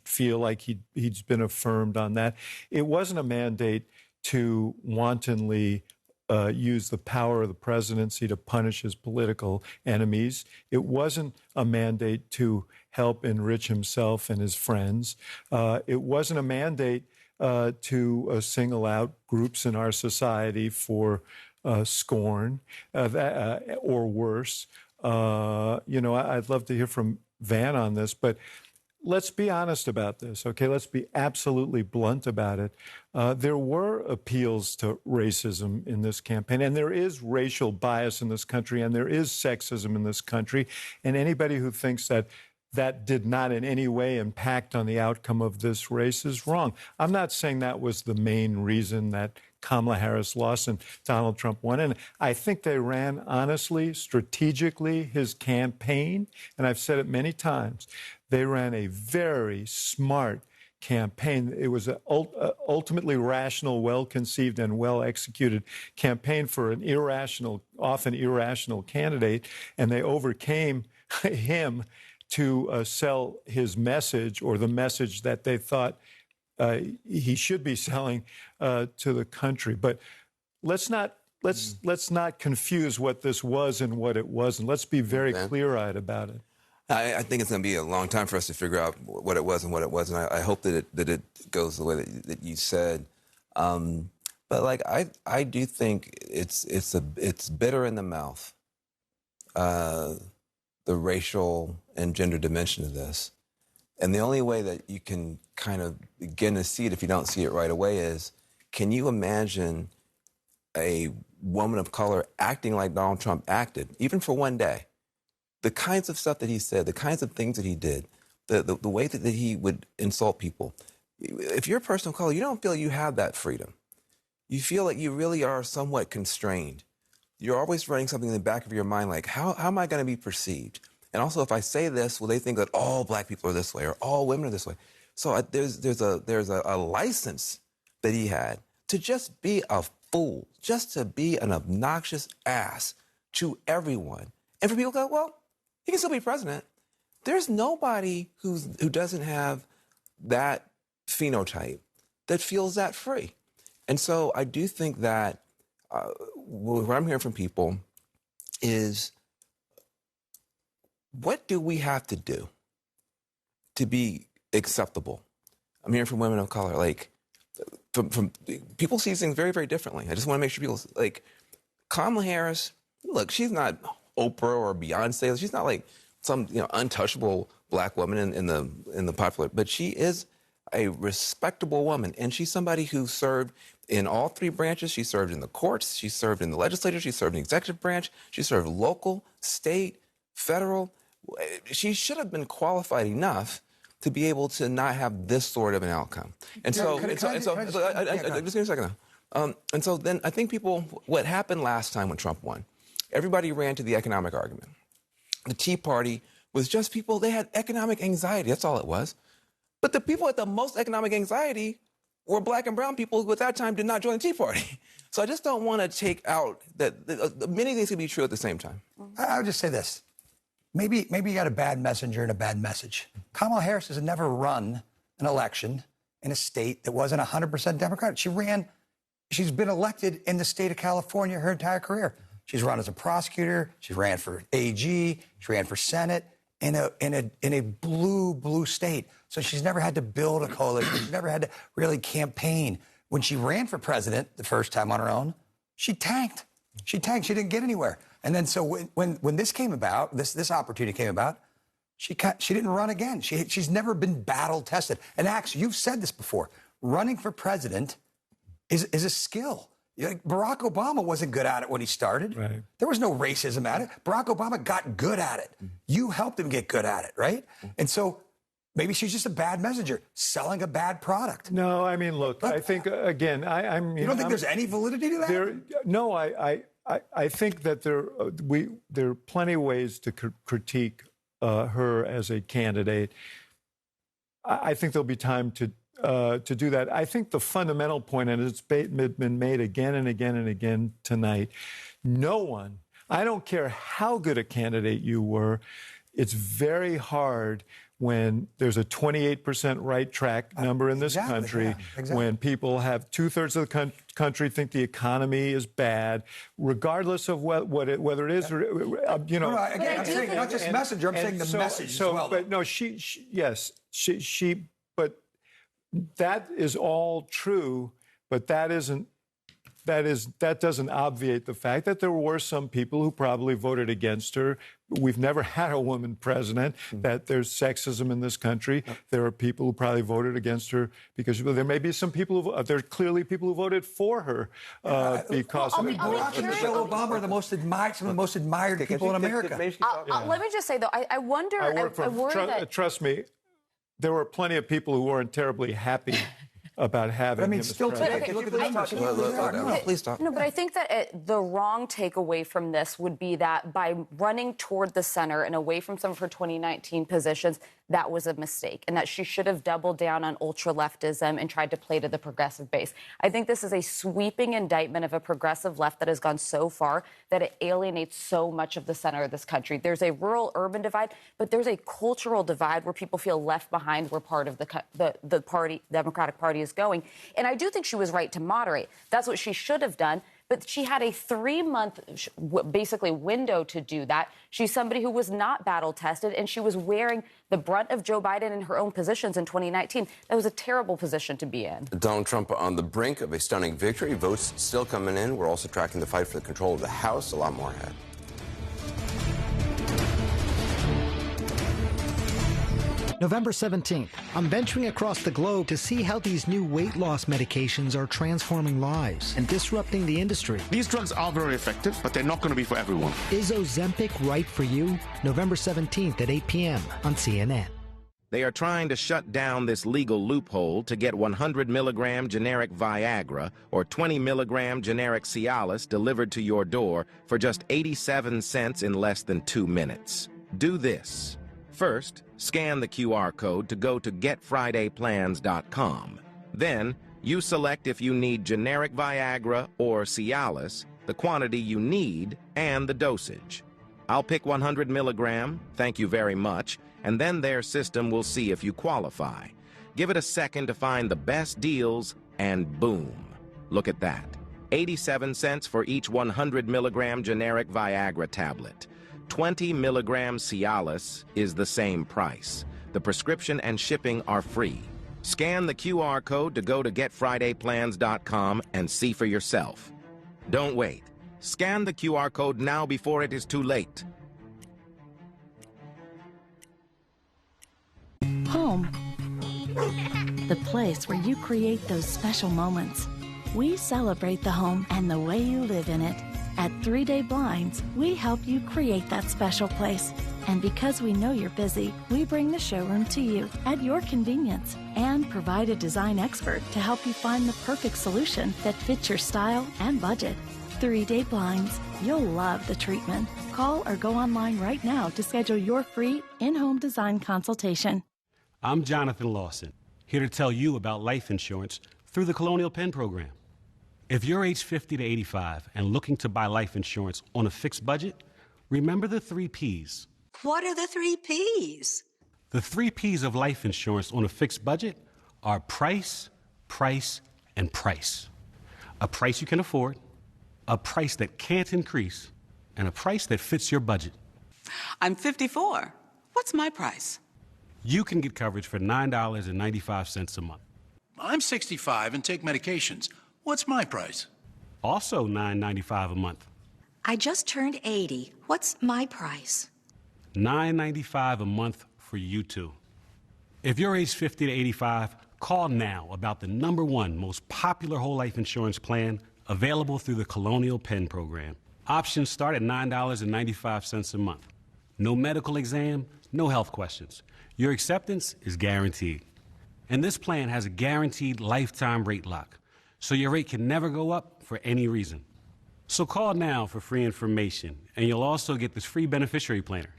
feel like he's been affirmed on that. It wasn't a mandate to wantonly use the power of the presidency to punish his political enemies. It wasn't a mandate to help enrich himself and his friends. It wasn't a mandate to single out groups in our society for scorn or worse. I'd love to hear from Van on this, but let's be honest about this, okay? Let's be absolutely blunt about it. There were appeals to racism in this campaign, and there is racial bias in this country, and there is sexism in this country, and anybody who thinks that did not in any way impact on the outcome of this race is wrong. I'm not saying that was the main reason that Kamala Harris lost and Donald Trump won. And I think they ran honestly, strategically, his campaign. And I've said it many times. They ran a very smart campaign. It was an ultimately rational, well-conceived, and well-executed campaign for an often irrational candidate. And they overcame him to sell his message, or the message that they thought he should be selling to the country. But let's not confuse what this was and what it wasn't. Let's be very clear-eyed about it. I think it's going to be a long time for us to figure out what it was and what it wasn't. I hope that it goes the way that you said. But I do think it's bitter in the mouth, the racial and gender dimension of this. And the only way that you can kind of begin to see it, if you don't see it right away, is, can you imagine a woman of color acting like Donald Trump acted, even for one day? The kinds of stuff that he said, the kinds of things that he did, the way that he would insult people. If you're a person of color, you don't feel you have that freedom. You feel like you really are somewhat constrained. You're always running something in the back of your mind like, how am I going to be perceived? And also, if I say this, will they think that all black people are this way or all women are this way? So there's a license that he had to just be a fool, just to be an obnoxious ass to everyone. And for people to go, well, he can still be president. There's nobody who doesn't have that phenotype that feels that free. And so I do think that what I'm hearing from people is, what do we have to do to be acceptable? I'm hearing from women of color, like, from people see things very, very differently. I just want to make sure people, like, Kamala Harris, look, she's not Oprah or Beyonce. She's not like some untouchable black woman in the popular, but she is a respectable woman, and she's somebody who served in all three branches. She served in the courts, she served in the legislature, she served in the executive branch, she served local, state, federal. She should have been qualified enough to be able to not have this sort of an outcome. And just give me a second now. And so then I think what happened last time when Trump won, everybody ran to the economic argument. The Tea Party was just people, they had economic anxiety. That's all it was. But the people with the most economic anxiety were black and brown people who at that time did not join the Tea Party. So I just don't want to take out that many things can be true at the same time. I would just say this. Maybe you got a bad messenger and a bad message. Kamala Harris has never run an election in a state that wasn't 100% Democratic. She's been elected in the state of California her entire career. She's run as a prosecutor. She ran for AG. She ran for Senate in a blue state. So she's never had to build a coalition. She's never had to really campaign. When she ran for president the first time on her own, she tanked. She didn't get anywhere. And then so when this came about, this opportunity came about, she didn't run again. She's never been battle tested. And actually, you've said this before. Running for president is a skill. Barack Obama wasn't good at it when he started. Right. There was no racism at it. Barack Obama got good at it. You helped him get good at it, right? And so maybe she's just a bad messenger, selling a bad product. No, I mean, look, I think, again, You don't think there's any validity to that? No, I think that there are plenty of ways to critique her as a candidate. I think there'll be time to do that. I think the fundamental point, and it's been made again and again and again tonight, no one, I don't care how good a candidate you were, it's very hard when there's a 28% right track number in this country, when people have 2/3 of the country think the economy is bad, regardless of whether it is or, you know. No, again, I'm saying not just messenger, I'm saying the message as well. But no, yes, but that is all true, but that doesn't obviate the fact that there were some people who probably voted against her. We've never had a woman president, that there's sexism in this country. There are people who probably voted against her because there may be some people there are clearly people who voted for her because of Barack and Michelle Obama are some of the most admired people in America. Let me just say, though, I wonder, I worry that... Trust me, there were plenty of people who weren't terribly happy about having him as president. Look at the please stop. No, but I think that the wrong takeaway from this would be that by running toward the center and away from some of her 2019 positions, that was a mistake, and that she should have doubled down on ultra-leftism and tried to play to the progressive base. I think this is a sweeping indictment of a progressive left that has gone so far that it alienates so much of the center of this country. There's a rural-urban divide, but there's a cultural divide where people feel left behind where part of the party, Democratic Party, is going. And I do think she was right to moderate. That's what she should have done. But she had a 3-month, basically, window to do that. She's somebody who was not battle-tested, and she was wearing the brunt of Joe Biden in her own positions in 2019. That was a terrible position to be in. Donald Trump on the brink of a stunning victory. Votes still coming in. We're also tracking the fight for the control of the House. A lot more ahead. November 17th, I'm venturing across the globe to see how these new weight loss medications are transforming lives and disrupting the industry. These drugs are very effective, but they're not going to be for everyone. Is Ozempic right for you? November 17th at 8 p.m. on CNN. They are trying to shut down this legal loophole to get 100 milligram generic Viagra or 20 milligram generic Cialis delivered to your door for just 87 cents in less than 2 minutes. Do this. First, scan the QR code to go to getfridayplans.com. Then, you select if you need generic Viagra or Cialis, the quantity you need, and the dosage. I'll pick 100 milligram, thank you very much, and then their system will see if you qualify. Give it a second to find the best deals, and boom. Look at that. 87 cents for each 100 milligram generic Viagra tablet. 20 milligram Cialis is the same price. The prescription and shipping are free. Scan the QR code to go to getfridayplans.com and see for yourself. Don't wait. Scan the QR code now before it is too late. Home. The place where you create those special moments. We celebrate the home and the way you live in it. At 3 Day Blinds, we help you create that special place. And because we know you're busy, we bring the showroom to you at your convenience and provide a design expert to help you find the perfect solution that fits your style and budget. 3 Day Blinds. You'll love the treatment. Call or go online right now to schedule your free in-home design consultation. I'm Jonathan Lawson, here to tell you about life insurance through the Colonial Penn program. If you're age 50 to 85 and looking to buy life insurance on a fixed budget, remember the 3 Ps. What are the 3 Ps? The 3 Ps of life insurance on a fixed budget are price, price, and price. A price you can afford, a price that can't increase, and a price that fits your budget. I'm 54. What's my price? You can get coverage for $9.95 a month. I'm 65 and take medications. What's my price? Also $9.95 a month. I just turned 80. What's my price? $9.95 a month for you too. If you're age 50 to 85, call now about the #1 most popular whole life insurance plan available through the Colonial Penn program. Options start at $9.95 a month. No medical exam, no health questions. Your acceptance is guaranteed. And this plan has a guaranteed lifetime rate lock, so your rate can never go up for any reason. So call now for free information, and you'll also get this free beneficiary planner.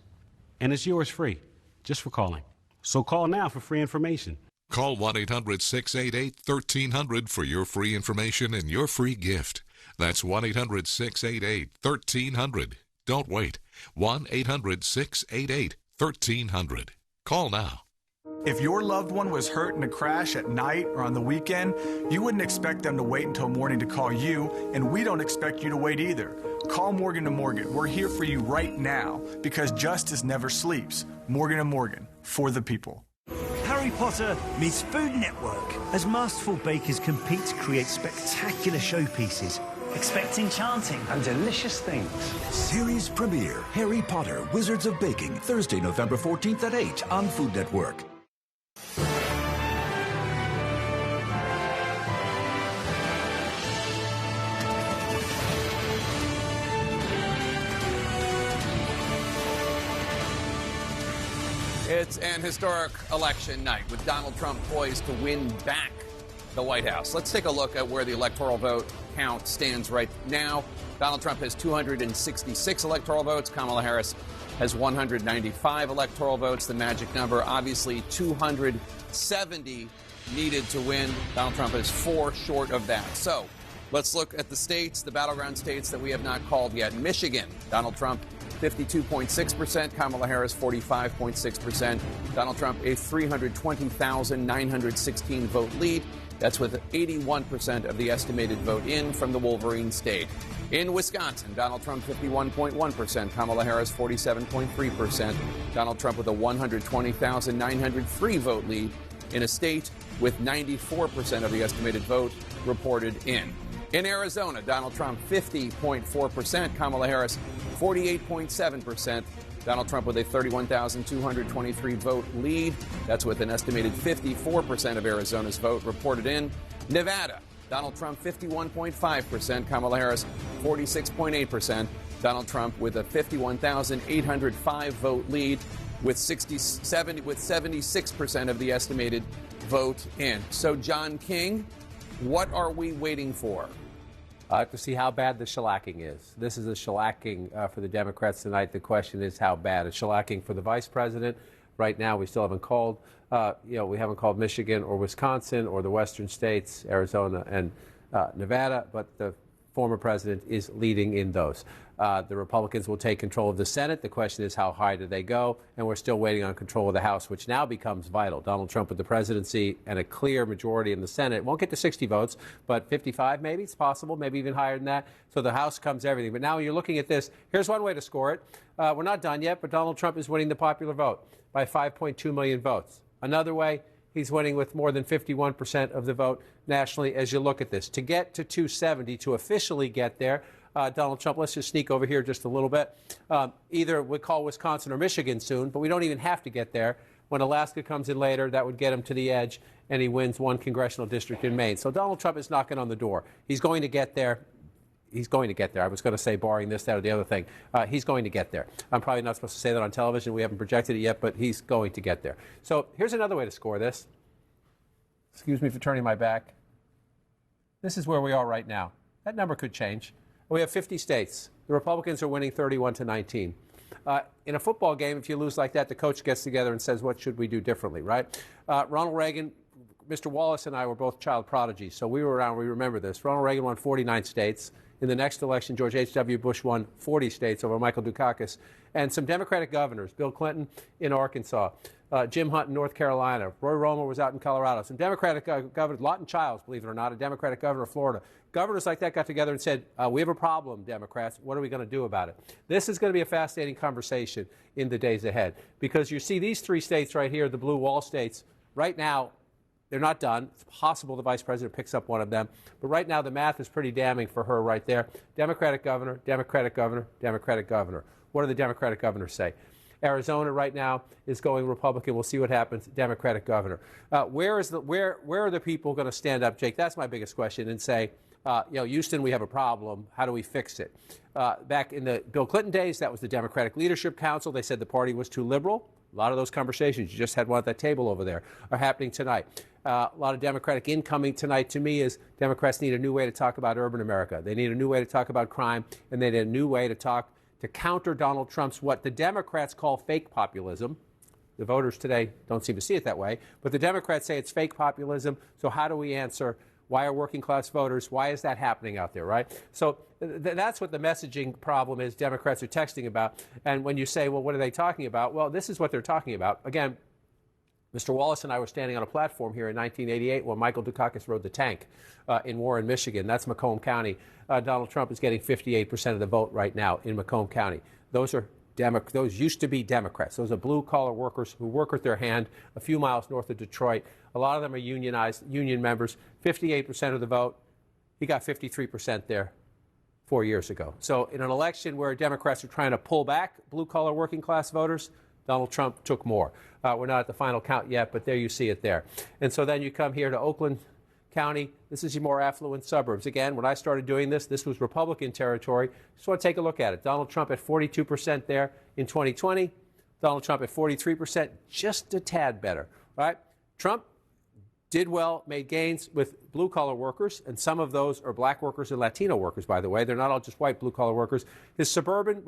And it's yours free, just for calling. So call now for free information. Call 1-800-688-1300 for your free information and your free gift. That's 1-800-688-1300. Don't wait. 1-800-688-1300. Call now. If your loved one was hurt in a crash at night or on the weekend, you wouldn't expect them to wait until morning to call you, and we don't expect you to wait either. Call Morgan & Morgan. We're here for you right now because justice never sleeps. Morgan & Morgan, for the people. Harry Potter meets Food Network as masterful bakers compete to create spectacular showpieces, expect enchanting and delicious things. Series premiere, Harry Potter, Wizards of Baking, Thursday, November 14th at 8 on Food Network. It's an historic election night with Donald Trump poised to win back the White House. Let's take a look at where the electoral vote count stands right now. Donald Trump has 266 electoral votes. Kamala Harris has 195 electoral votes. The magic number, obviously 270 needed to win. Donald Trump is 4 short of that. So let's look at the states, the battleground states that we have not called yet. Michigan, Donald Trump 52.6%, Kamala Harris 45.6%. Donald Trump a 320,916 vote lead. That's with 81% of the estimated vote in from the Wolverine state. In Wisconsin, Donald Trump 51.1%, Kamala Harris 47.3%. Donald Trump with a 120,903 vote lead in a state with 94% of the estimated vote reported in. In Arizona, Donald Trump 50.4%, Kamala Harris 48.7%. Donald Trump with a 31,223 vote lead. That's with an estimated 54% of Arizona's vote reported in. Nevada, Donald Trump 51.5%, Kamala Harris 46.8%. Donald Trump with a 51,805 vote lead with 76% of the estimated vote in. So, John King, what are we waiting for? To see how bad the shellacking is. This is a shellacking for the Democrats tonight. The question is how bad. A shellacking for the vice president. Right now, we still haven't called. We haven't called Michigan or Wisconsin or the western states, Arizona and Nevada, but the former president is leading in those. The Republicans will take control of the Senate. The question is how high do they go? And we're still waiting on control of the House, which now becomes vital. Donald Trump with the presidency and a clear majority in the Senate. Won't get to 60 votes, but 55 maybe. It's possible, maybe even higher than that. So the House comes everything. But now you're looking at this. Here's one way to score it. We're not done yet, but Donald Trump is winning the popular vote by 5.2 million votes. Another way, he's winning with more than 51% of the vote nationally as you look at this. To get to 270, to officially get there, Donald Trump, let's just sneak over here just a little bit. Either we call Wisconsin or Michigan soon, but we don't even have to get there. When Alaska comes in later, that would get him to the edge, and he wins one congressional district in Maine. So Donald Trump is knocking on the door. He's going to get there. He's going to get there. I was going to say barring this, that, or the other thing. He's going to get there. I'm probably not supposed to say that on television. We haven't projected it yet, but he's going to get there. So here's another way to score this. Excuse me for turning my back. This is where we are right now. That number could change. We have 50 states. The Republicans are winning 31-19. In a football game, if you lose like that, the coach gets together and says, what should we do differently, right? Ronald Reagan, Mr. Wallace and I were both child prodigies, so we were around, we remember this. Ronald Reagan won 49 states, In the next election, George H.W. Bush won 40 states over Michael Dukakis. And some Democratic governors, Bill Clinton in Arkansas, Jim Hunt in North Carolina, Roy Romer was out in Colorado. Some Democratic governors, Lawton Childs, believe it or not, a Democratic governor of Florida. Governors like that got together and said, we have a problem, Democrats. What are we going to do about it? This is going to be a fascinating conversation in the days ahead, because you see these three states right here, the blue wall states, right now, they're not done. It's possible the vice president picks up one of them. But right now, the math is pretty damning for her right there. Democratic governor, Democratic governor, Democratic governor. What do the Democratic governors say? Arizona right now is going Republican. We'll see what happens. Democratic governor. Where are the people going to stand up, Jake? That's my biggest question, and say, Houston, we have a problem. How do we fix it? Back in the Bill Clinton days, that was the Democratic Leadership Council. They said the party was too liberal. A lot of those conversations, you just had one at that table over there, are happening tonight. A lot of Democratic incoming tonight to me is Democrats need a new way to talk about urban America. They need a new way to talk about crime, and they need a new way to talk to counter Donald Trump's what the Democrats call fake populism. The voters today don't seem to see it that way, but the Democrats say it's fake populism. So how do we answer? Why are working class voters? Why is that happening out there, right? So that's what the messaging problem is Democrats are texting about. And when you say, well, what are they talking about? Well, this is what they're talking about. Again, Mr. Wallace and I were standing on a platform here in 1988 when Michael Dukakis rode the tank in Warren, Michigan. That's Macomb County. Donald Trump is getting 58% of the vote right now in Macomb County. Those used to be Democrats. Those are blue-collar workers who work with their hand a few miles north of Detroit. A lot of them are unionized, union members. 58% of the vote. He got 53% there 4 years ago. So in an election where Democrats are trying to pull back blue-collar working-class voters, Donald Trump took more. We're not at the final count yet, but there you see it there. And so then you come here to Oakland County. This is your more affluent suburbs. Again, when I started doing this was Republican territory. Just want to take a look at it. Donald Trump at 42% there in 2020. Donald Trump at 43%, just a tad better, right? Trump did well, made gains with blue-collar workers, and some of those are black workers and Latino workers, by the way. They're not all just white blue-collar workers. His suburban,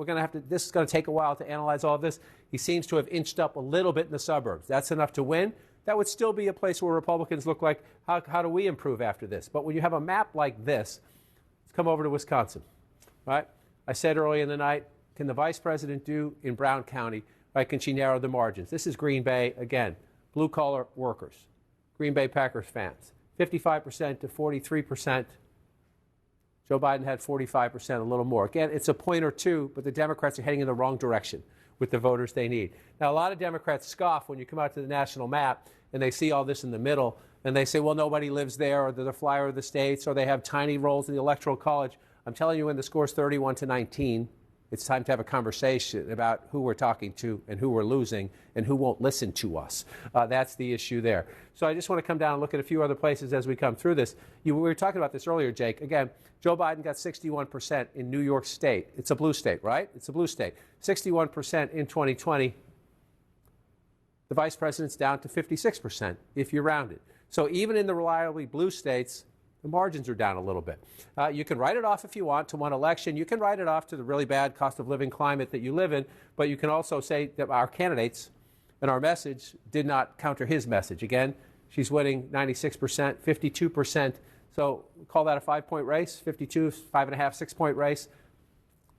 this is going to take a while to analyze all of this. He seems to have inched up a little bit in the suburbs. That's enough to win. That would still be a place where Republicans look like, how do we improve after this? But when you have a map like this, let's come over to Wisconsin, right? I said early in the night, can the vice president do in Brown County, right, can she narrow the margins? This is Green Bay, again, blue-collar workers. Green Bay Packers fans, 55% to 43%. Joe Biden had 45%, a little more. Again, it's a point or two, but the Democrats are heading in the wrong direction with the voters they need. Now, a lot of Democrats scoff when you come out to the national map and they see all this in the middle, and they say, well, nobody lives there, or they're the flyer of the states, or they have tiny roles in the Electoral College. I'm telling you, when the score's 31-19, it's time to have a conversation about who we're talking to and who we're losing and who won't listen to us. That's the issue there. So I just want to come down and look at a few other places as we come through this. We were talking about this earlier, Jake. Again, Joe Biden got 61% in New York State. It's a blue state, right? It's a blue state. 61% in 2020. The vice president's down to 56% if you round it. So even in the reliably blue states, the margins are down a little bit. You can write it off if you want to one election. You can write it off to the really bad cost of living climate that you live in, but you can also say that our candidates and our message did not counter his message. Again, she's winning 96%, 52%. So call that a 5-point race, 52, 5.5, 6-point race.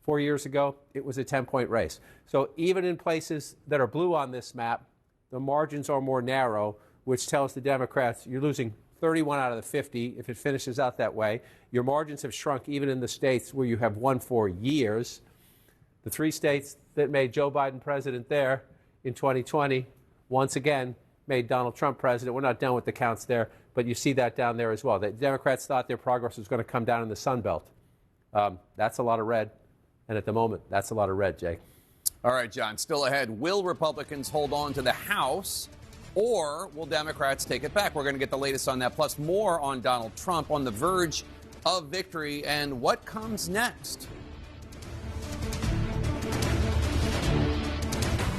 4 years ago, it was a 10-point race. So even in places that are blue on this map, the margins are more narrow, which tells the Democrats you're losing 31 out of the 50 if it finishes out that way. Your margins have shrunk even in the states where you have won for years. The 3 states that made Joe Biden president there in 2020, once again, made Donald Trump president. We're not done with the counts there, but you see that down there as well. The Democrats thought their progress was going to come down in the Sun Belt. That's a lot of red, and at the moment, that's a lot of red, Jake. All right, John, still ahead. Will Republicans hold on to the House, or will Democrats take it back? We're going to get the latest on that, plus more on Donald Trump on the verge of victory and what comes next.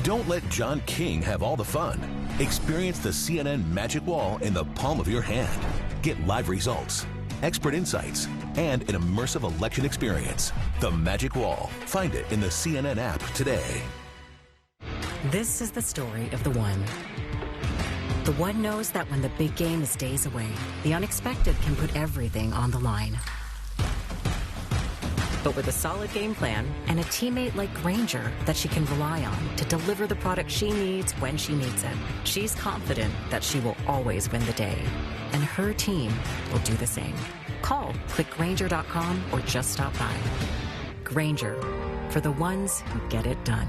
Don't let John King have all the fun. Experience the CNN Magic Wall in the palm of your hand. Get live results, expert insights, and an immersive election experience. The Magic Wall. Find it in the CNN app today. This is the story of the one. The one knows that when the big game is days away, the unexpected can put everything on the line. But with a solid game plan and a teammate like Grainger that she can rely on to deliver the product she needs when she needs it, she's confident that she will always win the day. And her team will do the same. Call, click Grainger.com, or just stop by. Grainger, for the ones who get it done.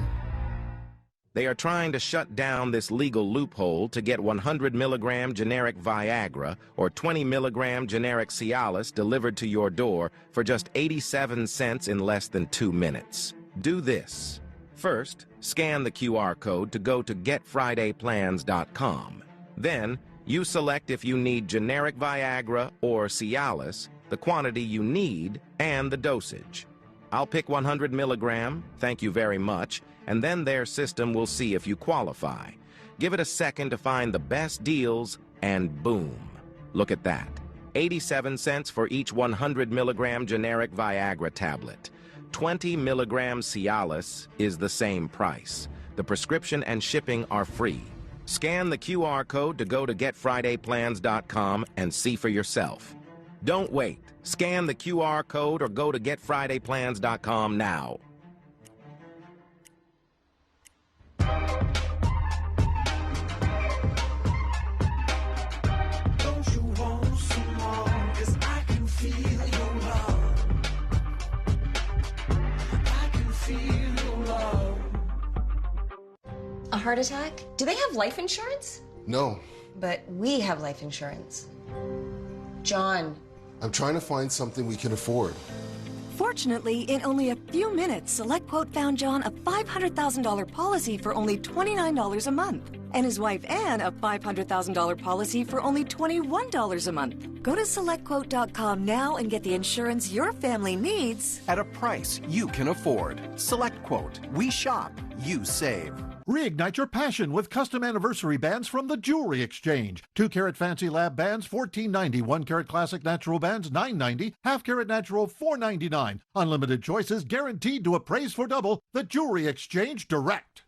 They are trying to shut down this legal loophole to get 100 milligram generic Viagra or 20 milligram generic Cialis delivered to your door for just 87 cents in less than 2 minutes. Do this. First, scan the QR code to go to getfridayplans.com. Then, you select if you need generic Viagra or Cialis, the quantity you need, and the dosage. I'll pick 100 milligram, thank you very much, and then their system will see if you qualify. Give it a second to find the best deals, and boom. Look at that. 87 cents for each 100 milligram generic Viagra tablet. 20 milligram Cialis is the same price. The prescription and shipping are free. Scan the QR code to go to getfridayplans.com and see for yourself. Don't wait. Scan the QR code or go to getfridayplans.com now. Don't you want some more? 'Cause I can feel your love. I can feel your love. A heart attack? Do they have life insurance? No. But we have life insurance. John. I'm trying to find something we can afford. Fortunately, in only a few minutes, SelectQuote found John a $500,000 policy for only $29 a month. And his wife Anne a $500,000 policy for only $21 a month. Go to SelectQuote.com now and get the insurance your family needs at a price you can afford. SelectQuote. We shop, you save. Reignite your passion with custom anniversary bands from the Jewelry Exchange. 2-carat Fancy Lab bands, $14.90. 1-carat Classic Natural bands, $9.90. Half-carat Natural, $4.99. Unlimited choices guaranteed to appraise for double. The Jewelry Exchange Direct.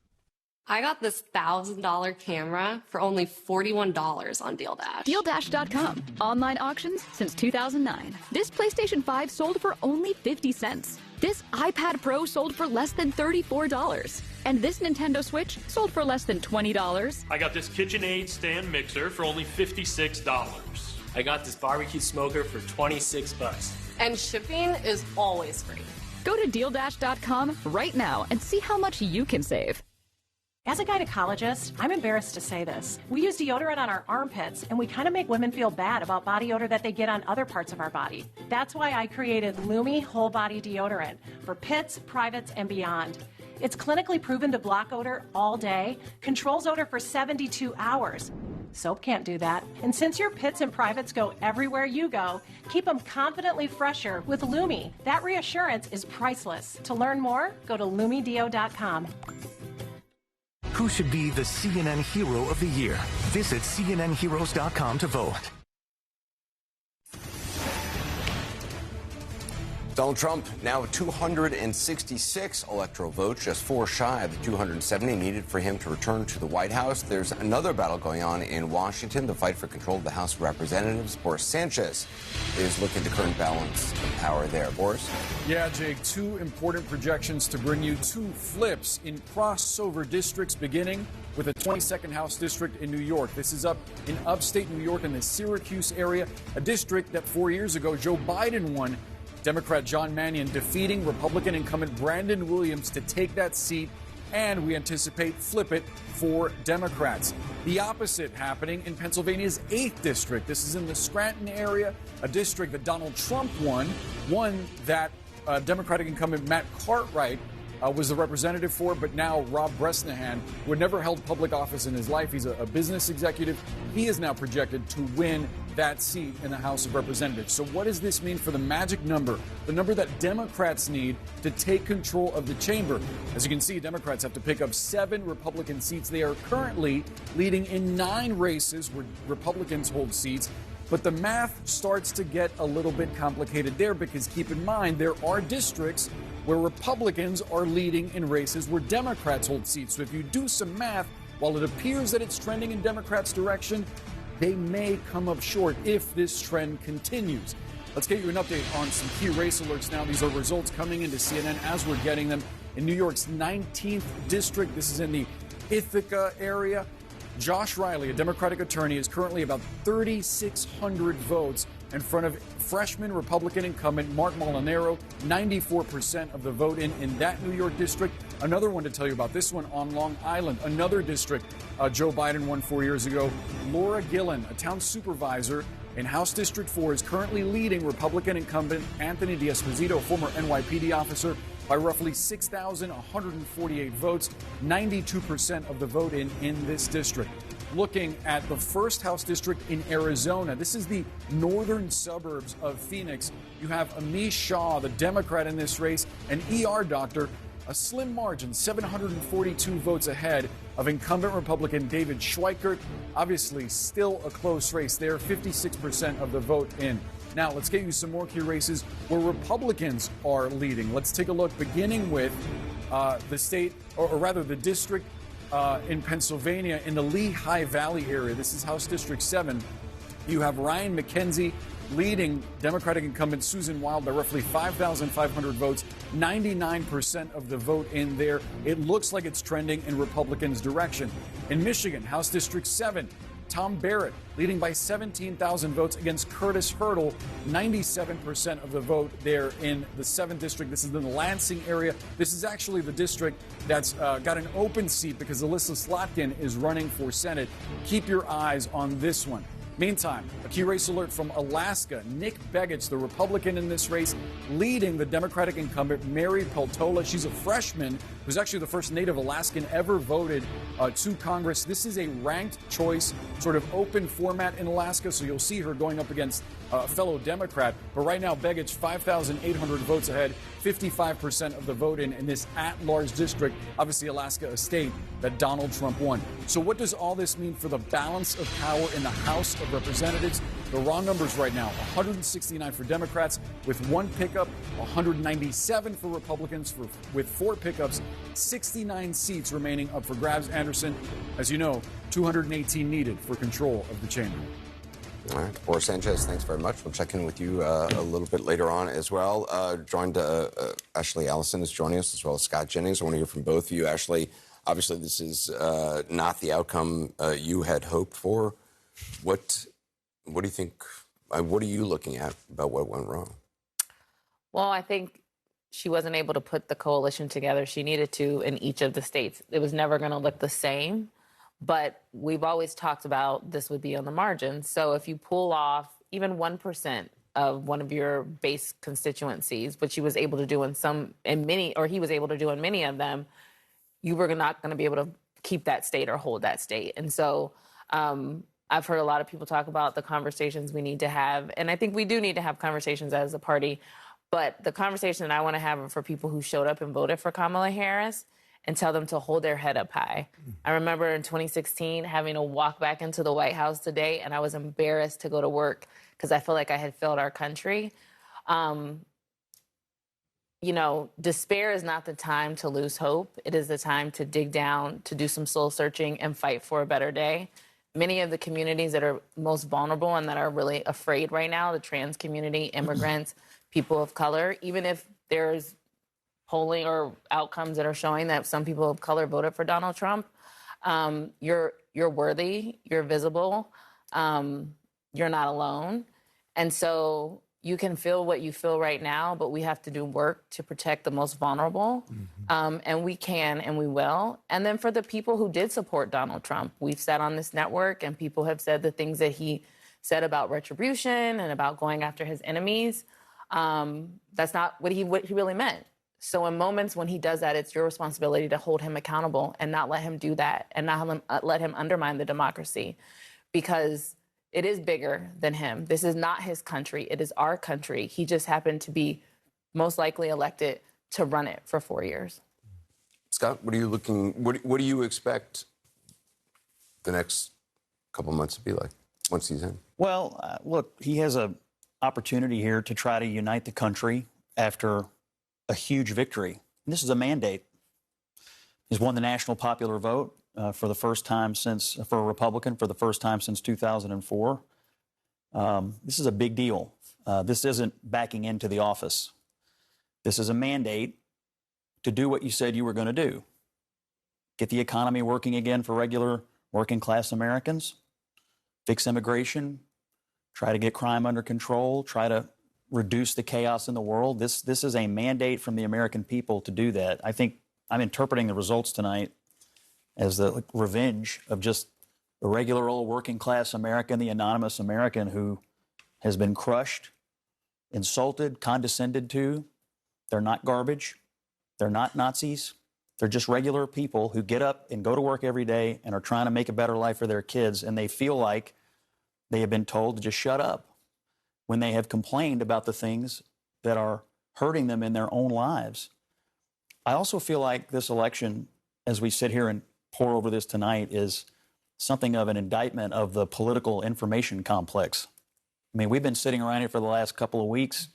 I got this $1,000 camera for only $41 on DealDash. DealDash.com. Online auctions since 2009. This PlayStation 5 sold for only 50 cents. This iPad Pro sold for less than $34. And this Nintendo Switch sold for less than $20. I got this KitchenAid stand mixer for only $56. I got this barbecue smoker for $26. And shipping is always free. Go to DealDash.com right now and see how much you can save. As a gynecologist, I'm embarrassed to say this. We use deodorant on our armpits, and we kind of make women feel bad about body odor that they get on other parts of our body. That's why I created Lumi Whole Body Deodorant for pits, privates, and beyond. It's clinically proven to block odor all day, controls odor for 72 hours. Soap can't do that. And since your pits and privates go everywhere you go, keep them confidently fresher with Lumi. That reassurance is priceless. To learn more, go to LumiDeo.com. Who should be the CNN Hero of the Year? Visit CNNHeroes.com to vote. Donald Trump now 266 electoral votes, just 4 shy of the 270 needed for him to return to the White House. There's another battle going on in Washington, the fight for control of the House of Representatives. Boris Sanchez is looking to current balance of power there. Boris? Yeah, Jake, 2 important projections to bring you 2 flips in crossover districts, beginning with a 22nd House district in New York. This is up in upstate New York in the Syracuse area, a district that 4 years ago Joe Biden won. Democrat John Mannion defeating Republican incumbent Brandon Williams to take that seat, and we anticipate flip it for Democrats. The opposite happening in Pennsylvania's 8th district. This is in the Scranton area, a district that Donald Trump won, one that Democratic incumbent Matt Cartwright was the representative for, but now Rob Bresnahan, who had never held public office in his life, he's a business executive, he is now projected to win that seat in the House of Representatives. So what does this mean for the magic number, the number that Democrats need to take control of the chamber? As you can see, Democrats have to pick up 7 Republican seats. They are currently leading in 9 races where Republicans hold seats. But the math starts to get a little bit complicated there, because keep in mind, there are districts where Republicans are leading in races where Democrats hold seats. So if you do some math, while it appears that it's trending in Democrats' direction, they may come up short if this trend continues. Let's get you an update on some key race alerts now. These are results coming into CNN as we're getting them. In New York's 19th district, this is in the Ithaca area. Josh Riley, a Democratic attorney, is currently about 3,600 votes in front of freshman Republican incumbent Mark Molinaro, 94% of the vote in that New York district. Another one to tell you about, this one on Long Island, another district Joe Biden won 4 years ago. Laura Gillen, a town supervisor in House District 4, is currently leading Republican incumbent Anthony D'Esposito, former NYPD officer, by roughly 6,148 votes, 92% of the vote in this district. Looking at the first House district in Arizona, this is the northern suburbs of Phoenix. You have Amish Shah, the Democrat in this race, an ER doctor, a slim margin, 742 votes ahead of incumbent Republican David Schweikert. Obviously, still a close race there, 56% of the vote in. Now, let's get you some more key races where Republicans are leading. Let's take a look, beginning with the state, or rather the district in Pennsylvania in the Lehigh Valley area. This is House District 7. You have Ryan McKenzie leading Democratic incumbent Susan Wild by roughly 5,500 votes, 99% of the vote in there. It looks like it's trending in Republicans' direction. In Michigan, House District 7, Tom Barrett leading by 17,000 votes against Curtis Hurdle, 97% of the vote there in the 7th district. This is in the Lansing area. This is actually the district that's got an open seat because Alyssa Slotkin is running for Senate. Keep your eyes on this one. Meantime, a key race alert from Alaska. Nick Begich, the Republican in this race, leading the Democratic incumbent Mary Peltola. She's a freshman who's actually the first Native Alaskan ever voted to Congress. This is a ranked choice, sort of open format in Alaska, so you'll see her going up against a fellow Democrat. But right now, Begich, 5,800 votes ahead, 55% of the vote in this at-large district. Obviously, Alaska, a state that Donald Trump won. So what does all this mean for the balance of power in the House of Representatives? The raw numbers right now, 169 for Democrats with 1 pickup, 197 for Republicans with 4 pickups, 69 seats remaining up for grabs. Anderson, as you know, 218 needed for control of the chamber. All right. Boris Sanchez, thanks very much. We'll check in with you a little bit later on as well. Joined Ashley Allison is joining us, as well as Scott Jennings. I want to hear from both of you. Ashley, obviously this is not the outcome you had hoped for. What do you think, what are you looking at about what went wrong? Well, I think she wasn't able to put the coalition together she needed to in each of the states. It was never going to look the same. But we've always talked about this would be on the margins. So if you pull off even 1% of one of your base constituencies, which he was able to do he was able to do in many of them, you were not going to be able to keep that state or hold that state. And so I've heard a lot of people talk about the conversations we need to have. And I think we do need to have conversations as a party. But the conversation that I want to have are for people who showed up and voted for Kamala Harris, and tell them to hold their head up high. I remember in 2016 having to walk back into the White House today, and I was embarrassed to go to work because I felt like I had failed our country. You know, despair is not the time to lose hope. It is the time to dig down, to do some soul searching and fight for a better day. Many of the communities that are most vulnerable and that are really afraid right now, the trans community, immigrants, people of color, even if there's polling or outcomes that are showing that some people of color voted for Donald Trump, you're worthy, you're visible, you're not alone. And so you can feel what you feel right now, but we have to do work to protect the most vulnerable. And we can and we will. And then for the people who did support Donald Trump, we've sat on this network and people have said the things that he said about retribution and about going after his enemies. That's not what he really meant. So in moments when he does that, it's your responsibility to hold him accountable and not let him do that and not let him undermine the democracy, because it is bigger than him. This is not his country. It is our country. He just happened to be most likely elected to run it for 4 years. Scott, what do you expect the next couple months to be like once he's in? Well, look, he has an opportunity here to try to unite the country after a huge victory. And this is a mandate. He's won the national popular vote for the first time for a Republican, for the first time since 2004. This is a big deal. This isn't backing into the office. This is a mandate to do what you said you were going to do. Get the economy working again for regular working class Americans, fix immigration, try to get crime under control, try to reduce the chaos in the world. This is a mandate from the American people to do that. I think I'm interpreting the results tonight as the revenge of just the regular old working class American, the anonymous American who has been crushed, insulted, condescended to. They're not garbage. They're not Nazis. They're just regular people who get up and go to work every day and are trying to make a better life for their kids, and they feel like they have been told to just shut up when they have complained about the things that are hurting them in their own lives. I also feel like this election, as we sit here and pour over this tonight, is something of an indictment of the political information complex. I mean, we've been sitting around here for the last couple of weeks,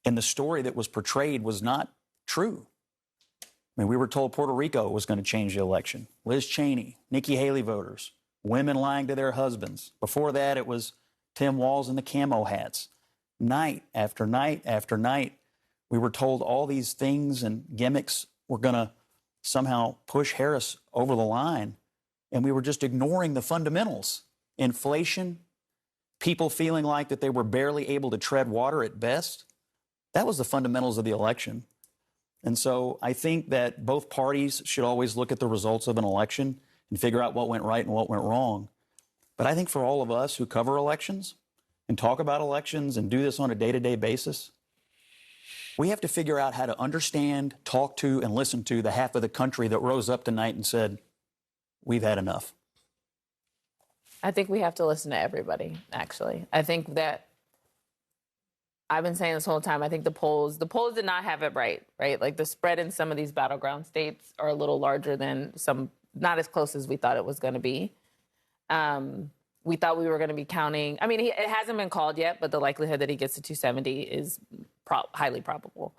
and the story that was portrayed was not true. I mean, we were told Puerto Rico was going to change the election. Liz Cheney, Nikki Haley voters, women lying to their husbands. Before that, it was Tim Walz and the camo hats. Night after night after night, we were told all these things and gimmicks were going to somehow push Harris over the line, and we were just ignoring the fundamentals. Inflation, people feeling like that they were barely able to tread water at best. That was the fundamentals of the election. And so I think that both parties should always look at the results of an election and figure out what went right and what went wrong. But I think for all of us who cover elections and talk about elections and do this on a day-to-day basis, we have to figure out how to understand, talk to, and listen to the half of the country that rose up tonight and said, we've had enough. I think we have to listen to everybody, actually. I think that I've been saying this whole time, I think the polls did not have it right? Like the spread in some of these battleground states are a little larger than some, not as close as we thought it was going to be. We thought we were going to be counting. I mean, it hasn't been called yet, but the likelihood that he gets to 270 is highly probable.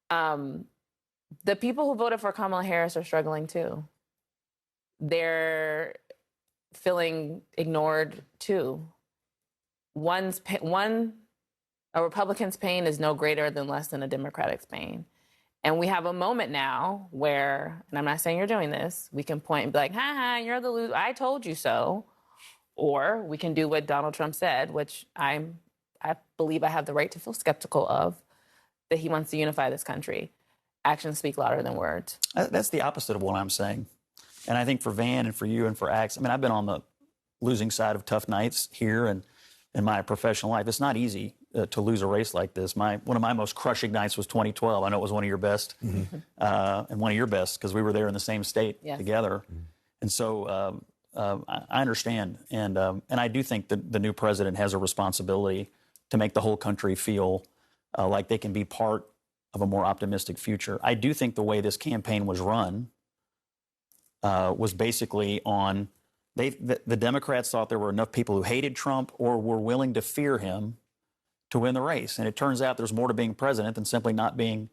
The people who voted for Kamala Harris are struggling too. They're feeling ignored too. A Republican's pain is no greater than less than a Democratic's pain. And we have a moment now where, and I'm not saying you're doing this, we can point and be like, ha, you're the loser, I told you so. Or we can do what Donald Trump said, which I believe I have the right to feel skeptical of, that he wants to unify this country. Actions speak louder than words. That's the opposite of what I'm saying. And I think for Van and for you and for Axe, I mean, I've been on the losing side of tough nights here and in my professional life. It's not easy to lose a race like this. One of my most crushing nights was 2012. I know it was one of your best, and one of your best because we were there in the same state together. And so I understand, and I do think that the new president has a responsibility to make the whole country feel like they can be part of a more optimistic future. I do think the way this campaign was run was basically on the Democrats thought there were enough people who hated Trump or were willing to fear him to win the race. And it turns out there's more to being president than simply not being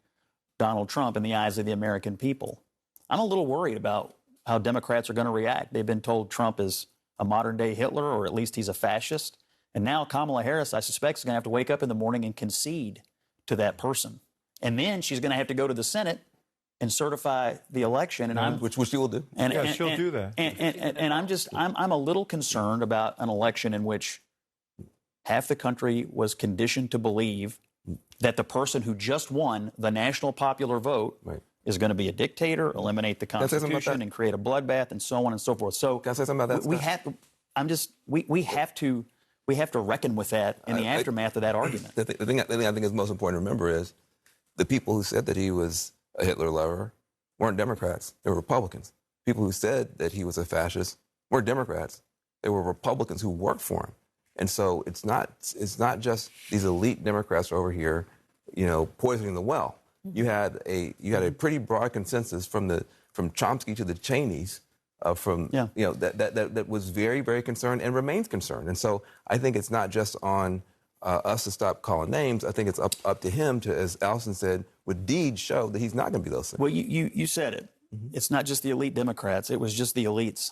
Donald Trump in the eyes of the American people. I'm a little worried about how Democrats are going to react. They've been told Trump is a modern-day Hitler, or at least he's a fascist. And now Kamala Harris, I suspect, is going to have to wake up in the morning and concede to that person. And then she's going to have to go to the Senate and certify the election, and which she will do. She'll do that. And I'm a little concerned about an election in which half the country was conditioned to believe that the person who just won the national popular vote is going to be a dictator, eliminate the Constitution, and create a bloodbath, and so on and so forth. So can I say something about that? We have to reckon with that in the aftermath of that argument. The thing I think is most important to remember is the people who said that he was a Hitler lover weren't Democrats. They were Republicans. People who said that he was a fascist weren't Democrats. They were Republicans who worked for him. And so it's not just these elite Democrats over here, poisoning the well. You had a pretty broad consensus from Chomsky to the Cheneys, that was very, very concerned and remains concerned. And so I think it's not just on us to stop calling names. I think it's up to him to, as Allison said, with deeds show that he's not going to be those things. Well, you said it. It's not just the elite Democrats. It was just the elites.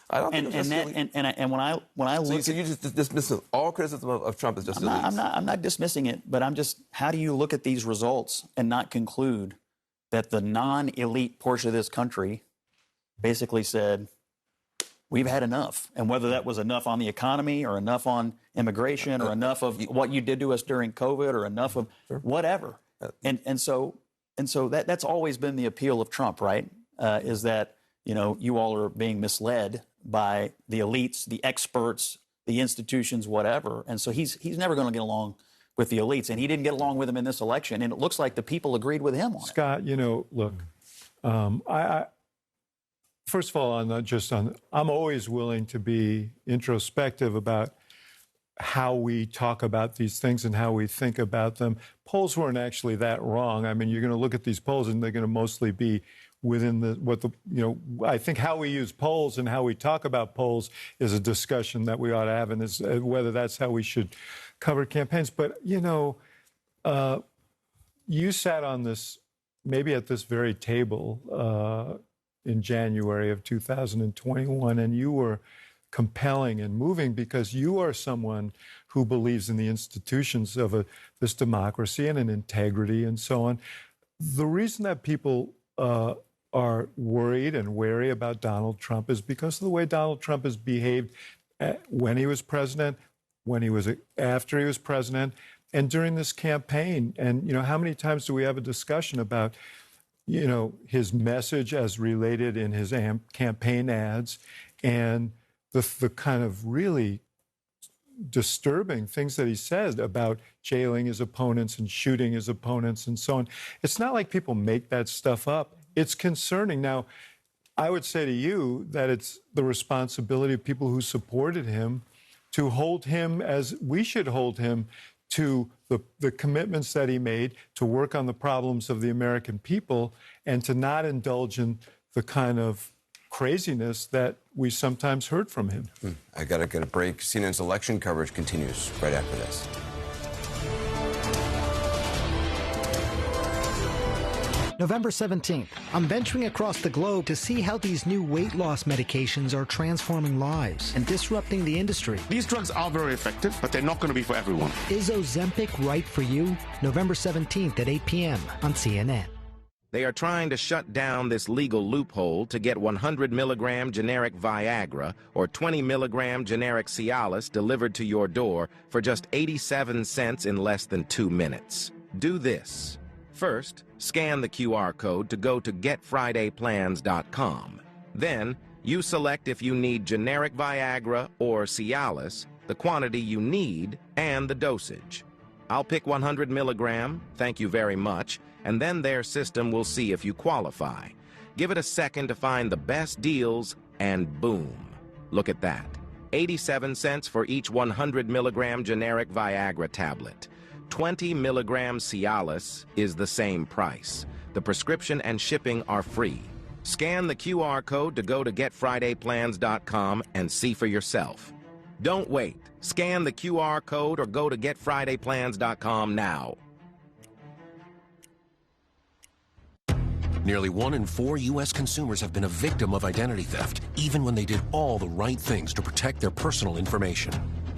I don't think and when I look, so you just dismiss all criticism of Trump as just elites. I'm not dismissing it, but I'm just, how do you look at these results and not conclude that the non-elite portion of this country basically said, we've had enough, and whether that was enough on the economy or enough on immigration or enough of what you did to us during COVID or enough of whatever, and so that's always been the appeal of Trump, right? Is that, you know, you all are being misled by the elites, the experts, the institutions, whatever. And so he's never going to get along with the elites. And he didn't get along with them in this election. And it looks like the people agreed with him on it. Scott, you know, look, I first of all, I'm always willing to be introspective about how we talk about these things and how we think about them. Polls weren't actually that wrong. I mean, you're going to look at these polls and they're going to mostly be within I think how we use polls and how we talk about polls is a discussion that we ought to have, and is whether that's how we should cover campaigns. But, you know, you sat on this, maybe at this very table in January of 2021, and you were compelling and moving because you are someone who believes in the institutions of this democracy and in integrity and so on. The reason that people are worried and wary about Donald Trump is because of the way Donald Trump has behaved when he was president, after he was president, and during this campaign. And, you know, how many times do we have a discussion about, you know, his message as related in his campaign ads and the kind of really disturbing things that he said about jailing his opponents and shooting his opponents and so on. It's not like people make that stuff up. It's concerning. Now, I would say to you that it's the responsibility of people who supported him to hold him as we should hold him to the commitments that he made, to work on the problems of the American people, and to not indulge in the kind of craziness that we sometimes heard from him. I got to get a break. CNN's election coverage continues right after this. November 17th, I'm venturing across the globe to see how these new weight loss medications are transforming lives and disrupting the industry. These drugs are very effective, but they're not going to be for everyone. Is Ozempic right for you? November 17th at 8 p.m. on CNN. They are trying to shut down this legal loophole to get 100 milligram generic Viagra or 20 milligram generic Cialis delivered to your door for just 87 cents in less than 2 minutes. Do this. First, scan the QR code to go to getfridayplans.com. Then, you select if you need generic Viagra or Cialis, the quantity you need, and the dosage. I'll pick 100 milligram, thank you very much, and then their system will see if you qualify. Give it a second to find the best deals, and boom. Look at that. 87 cents for each 100 milligram generic Viagra tablet. 20 milligram Cialis is the same price. The prescription and shipping are free. Scan the QR code to go to getfridayplans.com and see for yourself. Don't wait. Scan the QR code or go to getfridayplans.com now. Nearly 1 in 4 U.S. consumers have been a victim of identity theft, even when they did all the right things to protect their personal information.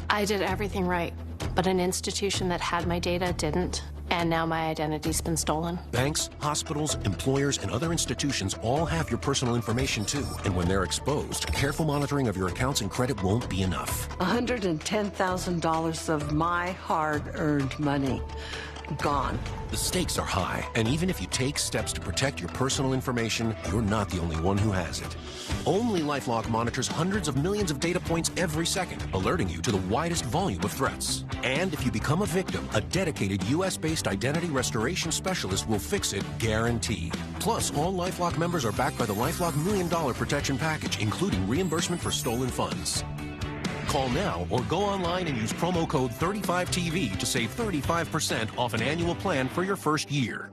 I did everything right, but an institution that had my data didn't, and now my identity's been stolen. Banks, hospitals, employers, and other institutions all have your personal information too, and when they're exposed, careful monitoring of your accounts and credit won't be enough. $110,000 of my hard-earned money gone. The stakes are high, and even if you take steps to protect your personal information, you're not the only one who has it. Only LifeLock monitors hundreds of millions of data points every second, alerting you to the widest volume of threats. And if you become a victim, a dedicated U.S.-based identity restoration specialist will fix it, guaranteed. Plus, all LifeLock members are backed by the LifeLock $1 Million Protection Package, including reimbursement for stolen funds. Call now or go online and use promo code 35TV to save 35% off an annual plan for your first year.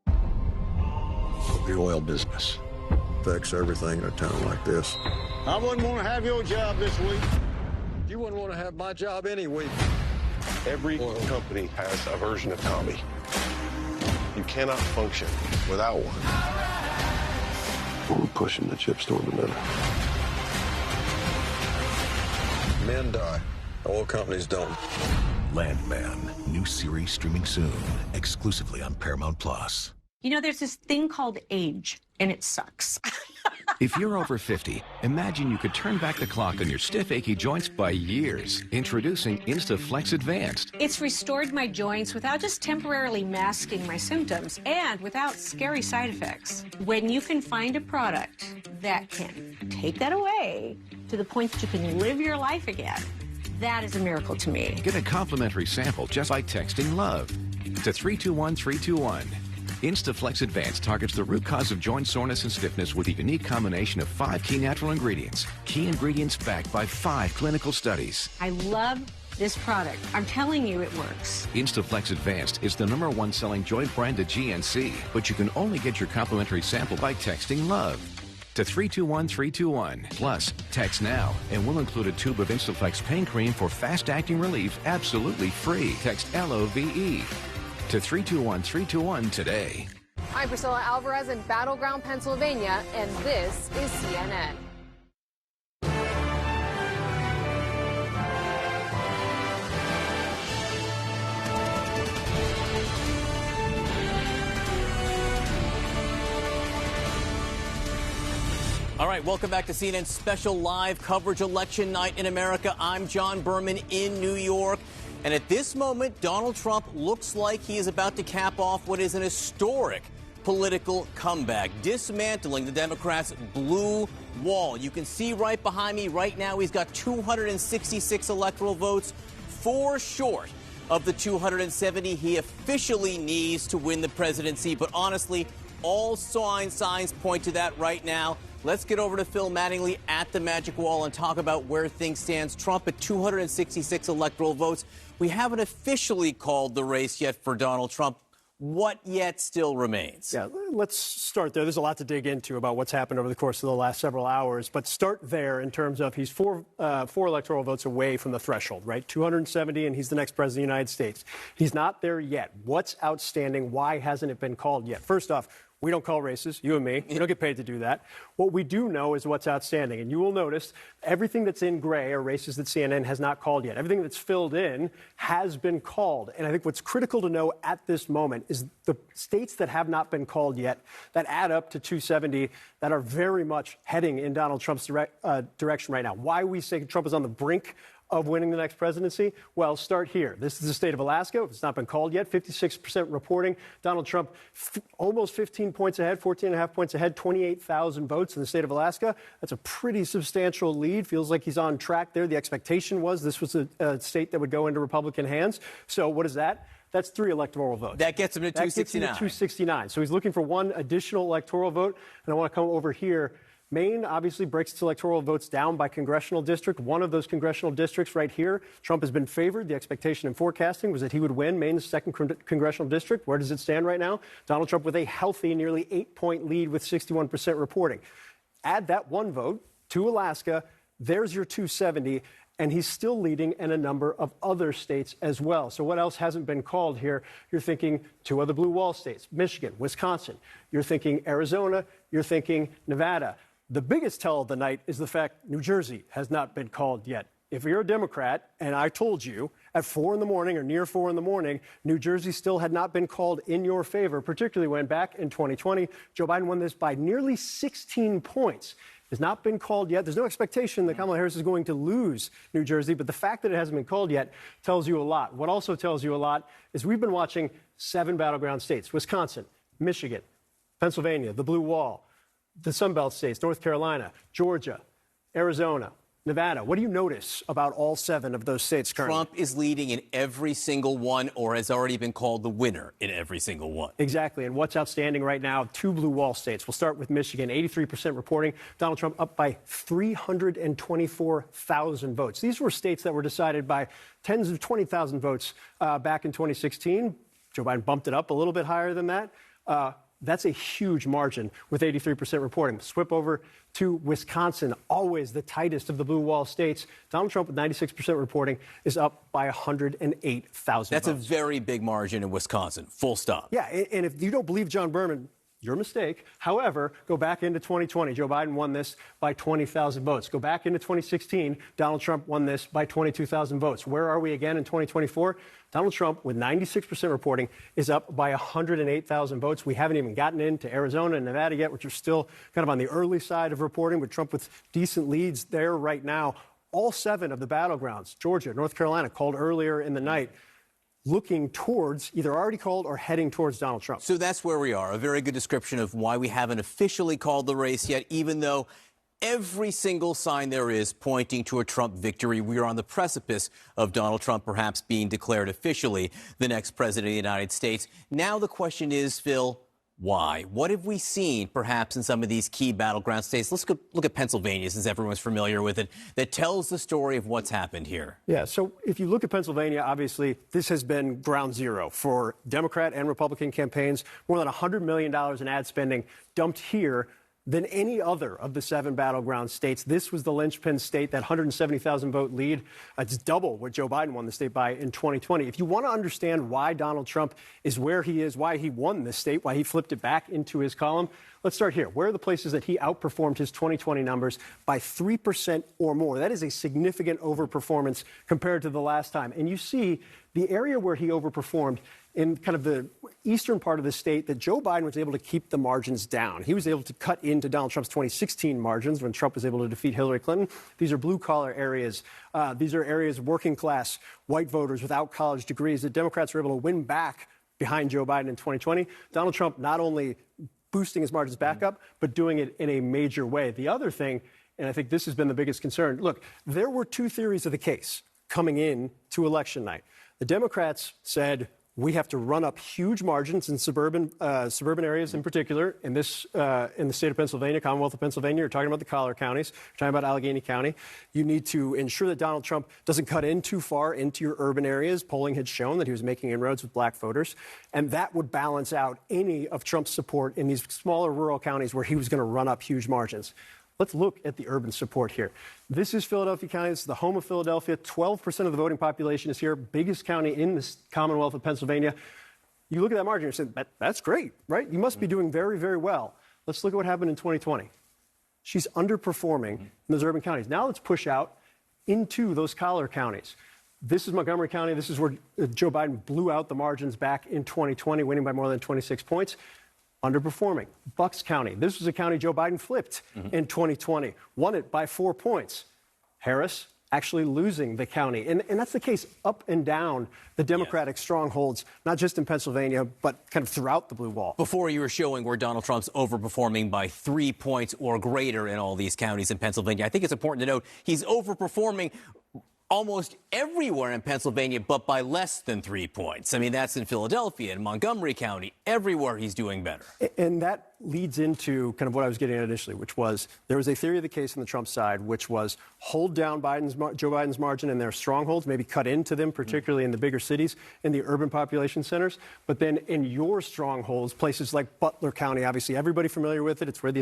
The oil business affects everything in a town like this. I wouldn't want to have your job this week. You wouldn't want to have my job any week. Every oil company has a version of Tommy. You cannot function without one. We're pushing the chips toward the middle. Men die. Oil companies don't. Landman, new series streaming soon, exclusively on Paramount Plus. You know, there's this thing called age, and it sucks. If you're over 50, imagine you could turn back the clock on your stiff, achy joints by years. Introducing InstaFlex Advanced. It's restored my joints without just temporarily masking my symptoms and without scary side effects. When you can find a product that can take that away to the point that you can live your life again, that is a miracle to me. Get a complimentary sample just like texting love to 321-321. InstaFlex Advanced targets the root cause of joint soreness and stiffness with a unique combination of 5 key natural ingredients. Key ingredients backed by 5 clinical studies. I love this product. I'm telling you, it works. InstaFlex Advanced is the #1 selling joint brand at GNC, but you can only get your complimentary sample by texting love to 321-321. Plus, text now, and we'll include a tube of InstaFlex pain cream for fast-acting relief absolutely free. Text LOVE to 321-321 today. I'm Priscilla Alvarez in Battleground, Pennsylvania, and this is CNN. All right, welcome back to CNN's special live coverage election night in America. I'm John Berman in New York. And at this moment, Donald Trump looks like he is about to cap off what is an historic political comeback, dismantling the Democrats' blue wall. You can see right behind me right now, he's got 266 electoral votes, 4 short of the 270 he officially needs to win the presidency. But honestly, all signs point to that right now. Let's get over to Phil Mattingly at the Magic Wall and talk about where things stand. Trump at 266 electoral votes. We haven't officially called the race yet for Donald Trump. What yet still remains? Yeah, let's start there. There's a lot to dig into about what's happened over the course of the last several hours. But start there in terms of he's four electoral votes away from the threshold, right? 270, and he's the next president of the United States. He's not there yet. What's outstanding? Why hasn't it been called yet? First off, we don't call races, you and me. We don't get paid to do that. What we do know is what's outstanding. And you will notice everything that's in gray are races that CNN has not called yet. Everything that's filled in has been called. And I think what's critical to know at this moment is the states that have not been called yet, that add up to 270, that are very much heading in Donald Trump's direction right now. Why we say Trump is on the brink of winning the next presidency? Well, start here. This is the state of Alaska. It's not been called yet. 56% reporting. Donald Trump almost 15 points ahead, 14 and a half points ahead, 28,000 votes in the state of Alaska. That's a pretty substantial lead. Feels like he's on track there. The expectation was this was a state that would go into Republican hands. So what is that? That's 3 electoral votes. That gets him to 269. That gets him to 269. So he's looking for 1 additional electoral vote. And I want to come over here. Maine obviously breaks its electoral votes down by congressional district. One of those congressional districts right here, Trump has been favored. The expectation in forecasting was that he would win Maine's 2nd congressional district. Where does it stand right now? Donald Trump with a healthy, nearly 8-point lead with 61% reporting. Add that 1 vote to Alaska. There's your 270. And he's still leading in a number of other states as well. So what else hasn't been called here? You're thinking 2 other blue wall states, Michigan, Wisconsin. You're thinking Arizona. You're thinking Nevada. The biggest tell of the night is the fact New Jersey has not been called yet. If you're a Democrat, and I told you at 4 in the morning or near 4 in the morning, New Jersey still had not been called in your favor, particularly when back in 2020, Joe Biden won this by nearly 16 points. Has not been called yet. There's no expectation that Kamala Harris is going to lose New Jersey, but the fact that it hasn't been called yet tells you a lot. What also tells you a lot is we've been watching 7 battleground states: Wisconsin, Michigan, Pennsylvania, the Blue Wall, the Sunbelt states, North Carolina, Georgia, Arizona, Nevada. What do you notice about all 7 of those states currently? Trump is leading in every single one, or has already been called the winner in every single one. Exactly. And what's outstanding right now, 2 blue wall states. We'll start with Michigan, 83% reporting. Donald Trump up by 324,000 votes. These were states that were decided by tens of 20,000 votes back in 2016. Joe Biden bumped it up a little bit higher than that. That's a huge margin with 83% reporting. Swip over to Wisconsin, always the tightest of the blue wall states. Donald Trump with 96% reporting is up by 108,000 That's votes. a very big margin in Wisconsin, full stop. Yeah, and if you don't believe John Berman, Your mistake. However, go back into 2020. Joe Biden won this by 20,000 votes. Go back into 2016. Donald Trump won this by 22,000 votes. Where are we again in 2024? Donald Trump, with 96% reporting, is up by 108,000 votes. We haven't even gotten into Arizona and Nevada yet, which are still kind of on the early side of reporting, with Trump with decent leads there right now. All 7 of the battlegrounds, Georgia, North Carolina, called earlier in the night, looking towards, either already called or heading towards Donald Trump. So that's where we are. A very good description of why we haven't officially called the race yet, even though every single sign there is pointing to a Trump victory. We are on the precipice of Donald Trump perhaps being declared officially the next president of the United States. Now the question is, Phil, why? What have we seen, perhaps, in some of these key battleground states? Let's go look at Pennsylvania, since everyone's familiar with it, that tells the story of what's happened here. Yeah, so if you look at Pennsylvania, obviously, this has been ground zero for Democrat and Republican campaigns. More than $100 million in ad spending dumped here than any other of the 7 battleground states. This was the linchpin state, that 170,000 vote lead. It's double what Joe Biden won the state by in 2020. If you want to understand why Donald Trump is where he is, why he won this state, why he flipped it back into his column, let's start here. Where are the places that he outperformed his 2020 numbers by 3% or more? That is a significant overperformance compared to the last time. And you see the area where he overperformed in kind of the eastern part of the state, that Joe Biden was able to keep the margins down. He was able to cut into Donald Trump's 2016 margins when Trump was able to defeat Hillary Clinton. These are blue-collar areas. These are areas of working-class white voters without college degrees that Democrats were able to win back behind Joe Biden in 2020. Donald Trump not only boosting his margins back up, but doing it in a major way. The other thing, and I think this has been the biggest concern, look, there were 2 theories of the case coming in to election night. The Democrats said, we have to run up huge margins in suburban areas in particular. In the state of Pennsylvania, Commonwealth of Pennsylvania, you're talking about the collar counties, you're talking about Allegheny County. You need to ensure that Donald Trump doesn't cut in too far into your urban areas. Polling had shown that he was making inroads with black voters. And that would balance out any of Trump's support in these smaller rural counties where he was going to run up huge margins. Let's look at the urban support here. This is Philadelphia County. This is the home of Philadelphia. 12% of the voting population is here. Biggest county in the Commonwealth of Pennsylvania. You look at that margin and say, that's great, right? You must be doing very, very well. Let's look at what happened in 2020. She's underperforming in those urban counties. Now let's push out into those collar counties. This is Montgomery County. This is where Joe Biden blew out the margins back in 2020, winning by more than 26 points. Underperforming. Bucks County. This was a county Joe Biden flipped in 2020. Won it by 4 points. Harris actually losing the county. And that's the case up and down the Democratic strongholds, not just in Pennsylvania, but kind of throughout the blue wall. Before, you were showing where Donald Trump's overperforming by 3 points or greater in all these counties in Pennsylvania. I think it's important to note he's overperforming almost everywhere in Pennsylvania, but by less than 3 points. I mean, that's in Philadelphia and Montgomery County. Everywhere he's doing better. And that leads into kind of what I was getting at initially, which was there was a theory of the case on the Trump side, which was hold down Joe Biden's margin in their strongholds, maybe cut into them, particularly in the bigger cities, in the urban population centers. But then in your strongholds, places like Butler County, obviously everybody familiar with it. It's where the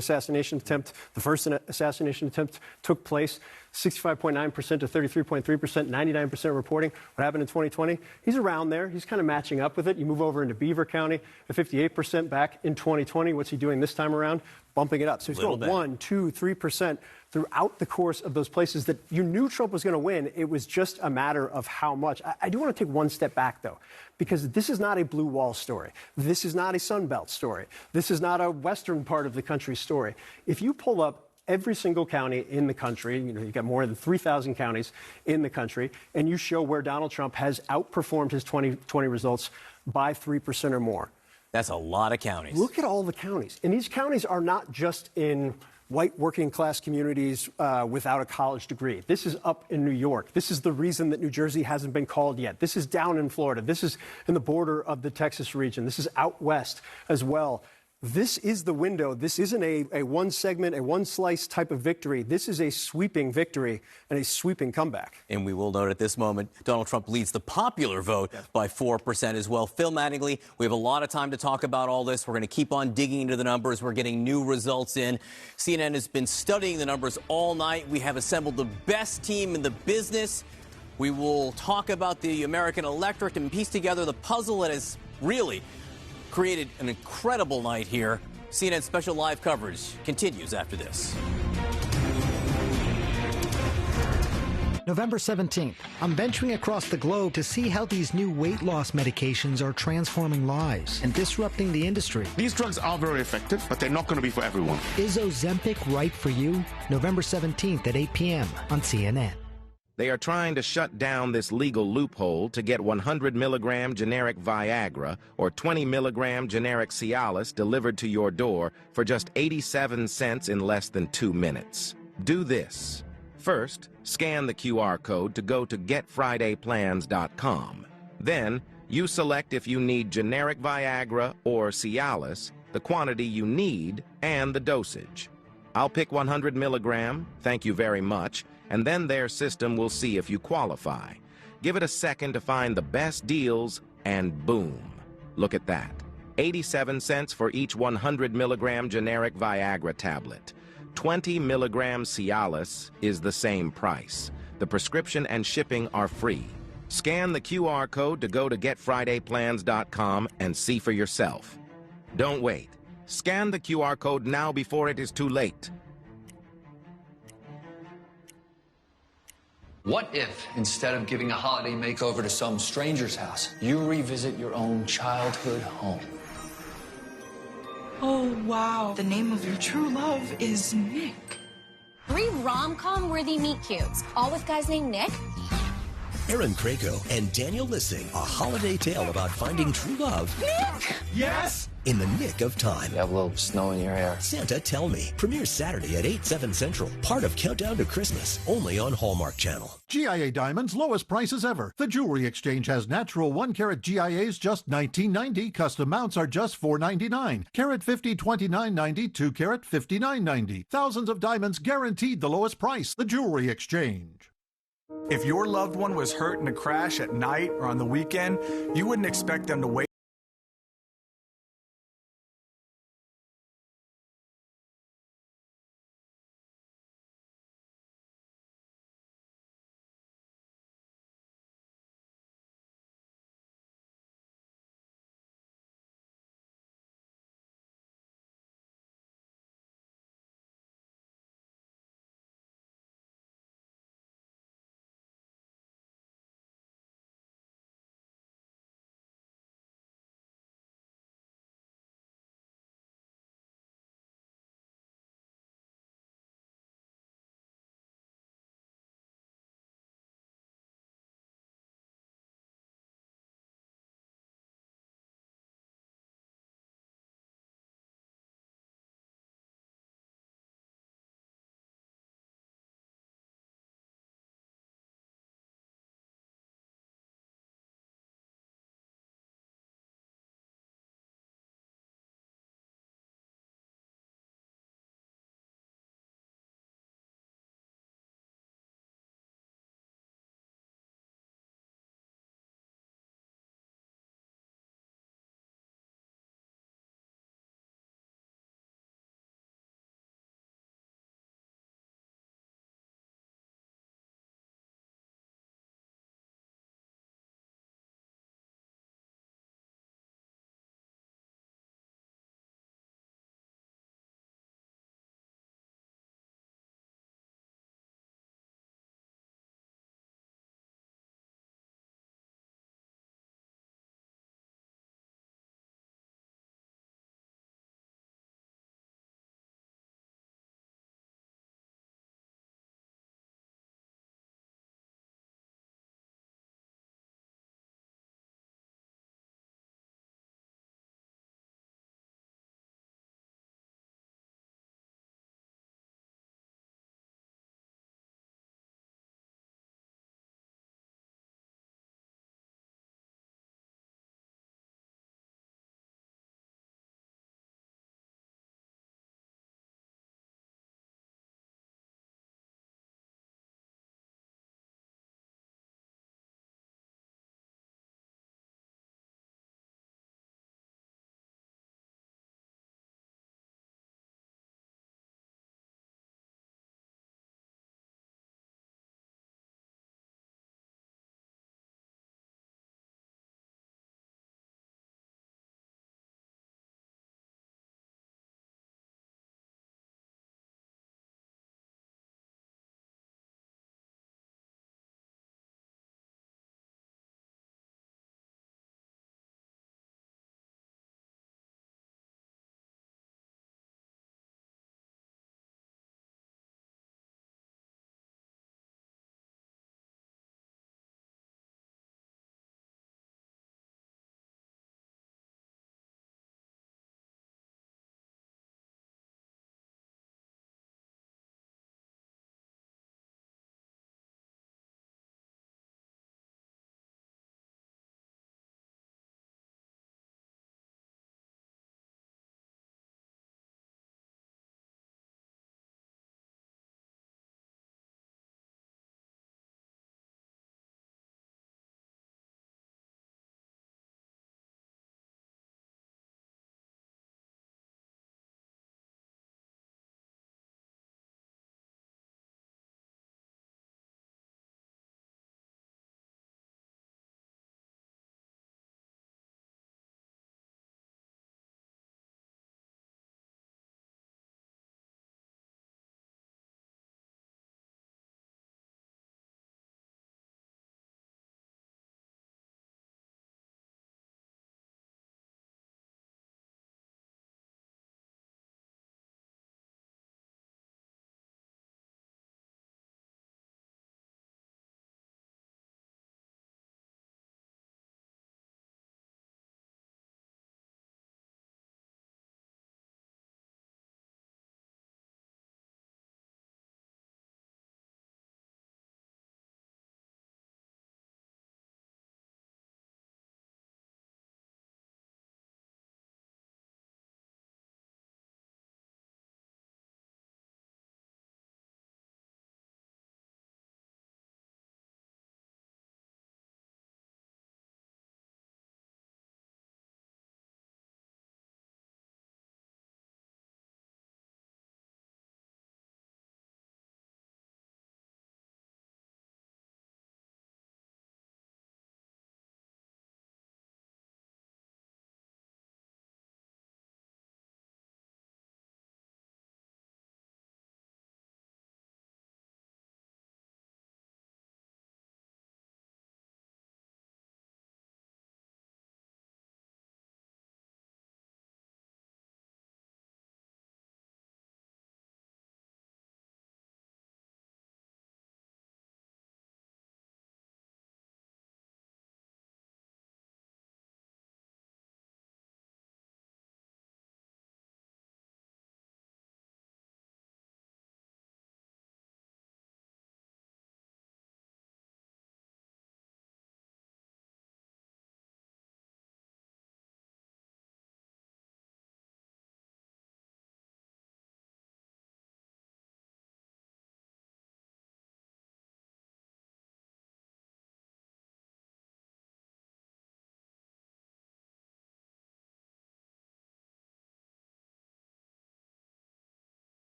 first assassination attempt took place. 65.9% to 33.3%, 99% reporting. What happened in 2020? He's around there. He's kind of matching up with it. You move over into Beaver County, at 58% back in 2020. What's he doing this time around? Bumping it up. So he's going 1%, 2%, 3% throughout the course of those places that you knew Trump was going to win. It was just a matter of how much. I do want to take one step back, though, because this is not a blue wall story. This is not a Sun Belt story. This is not a western part of the country story. If you pull up every single county in the country, you've got more than 3,000 counties in the country, and you show where Donald Trump has outperformed his 2020 results by 3% or more. That's a lot of counties. Look at all the counties. And these counties are not just in white working class communities without a college degree. This is up in New York. This is the reason that New Jersey hasn't been called yet. This is down in Florida. This is in the border of the Texas region. This is out west as well. This is the window. This isn't a one segment, a one slice type of victory. This is a sweeping victory and a sweeping comeback. And we will note at this moment, Donald Trump leads the popular vote by 4% as well. Phil Mattingly, we have a lot of time to talk about all this. We're going to keep on digging into the numbers. We're getting new results in. CNN has been studying the numbers all night. We have assembled the best team in the business. We will talk about the American electorate and piece together the puzzle that has really created an incredible night here. CNN special live coverage continues after this. November 17th, I'm venturing across the globe to see how these new weight loss medications are transforming lives and disrupting the industry. These drugs are very effective, but they're not going to be for everyone. Is Ozempic right for you? November 17th at 8 p.m. on CNN. They are trying to shut down this legal loophole to get 100 milligram generic Viagra or 20 milligram generic Cialis delivered to your door for just 87 cents in less than 2 minutes. Do this. First, scan the QR code to go to getfridayplans.com. Then, you select if you need generic Viagra or Cialis, the quantity you need, and the dosage. I'll pick 100 milligram, thank you very much, and then their system will see if you qualify. Give it a second to find the best deals, and boom. Look at that. 87 cents for each 100 milligram generic Viagra tablet. 20 milligram Cialis is the same price. The prescription and shipping are free. Scan the QR code to go to getfridayplans.com and see for yourself. Don't wait. Scan the QR code now before it is too late. What if, instead of giving a holiday makeover to some stranger's house, you revisit your own childhood home? Oh, wow. The name of your true love is Nick. 3 rom-com worthy meet cutes, all with guys named Nick. Aaron Krakow and Daniel Lissing, a holiday tale about finding true love. Nick! Yes! In the nick of time. You have a little snow in your hair. Santa Tell Me premieres Saturday at 8, 7 Central. Part of Countdown to Christmas, only on Hallmark Channel. GIA Diamonds, lowest prices ever. The Jewelry Exchange has natural 1-carat GIAs just $19.90. Custom mounts are just $4.99. Carat 50, $29.90. 2-carat, $59.90. Thousands of diamonds guaranteed the lowest price. The Jewelry Exchange. If your loved one was hurt in a crash at night or on the weekend, you wouldn't expect them to wait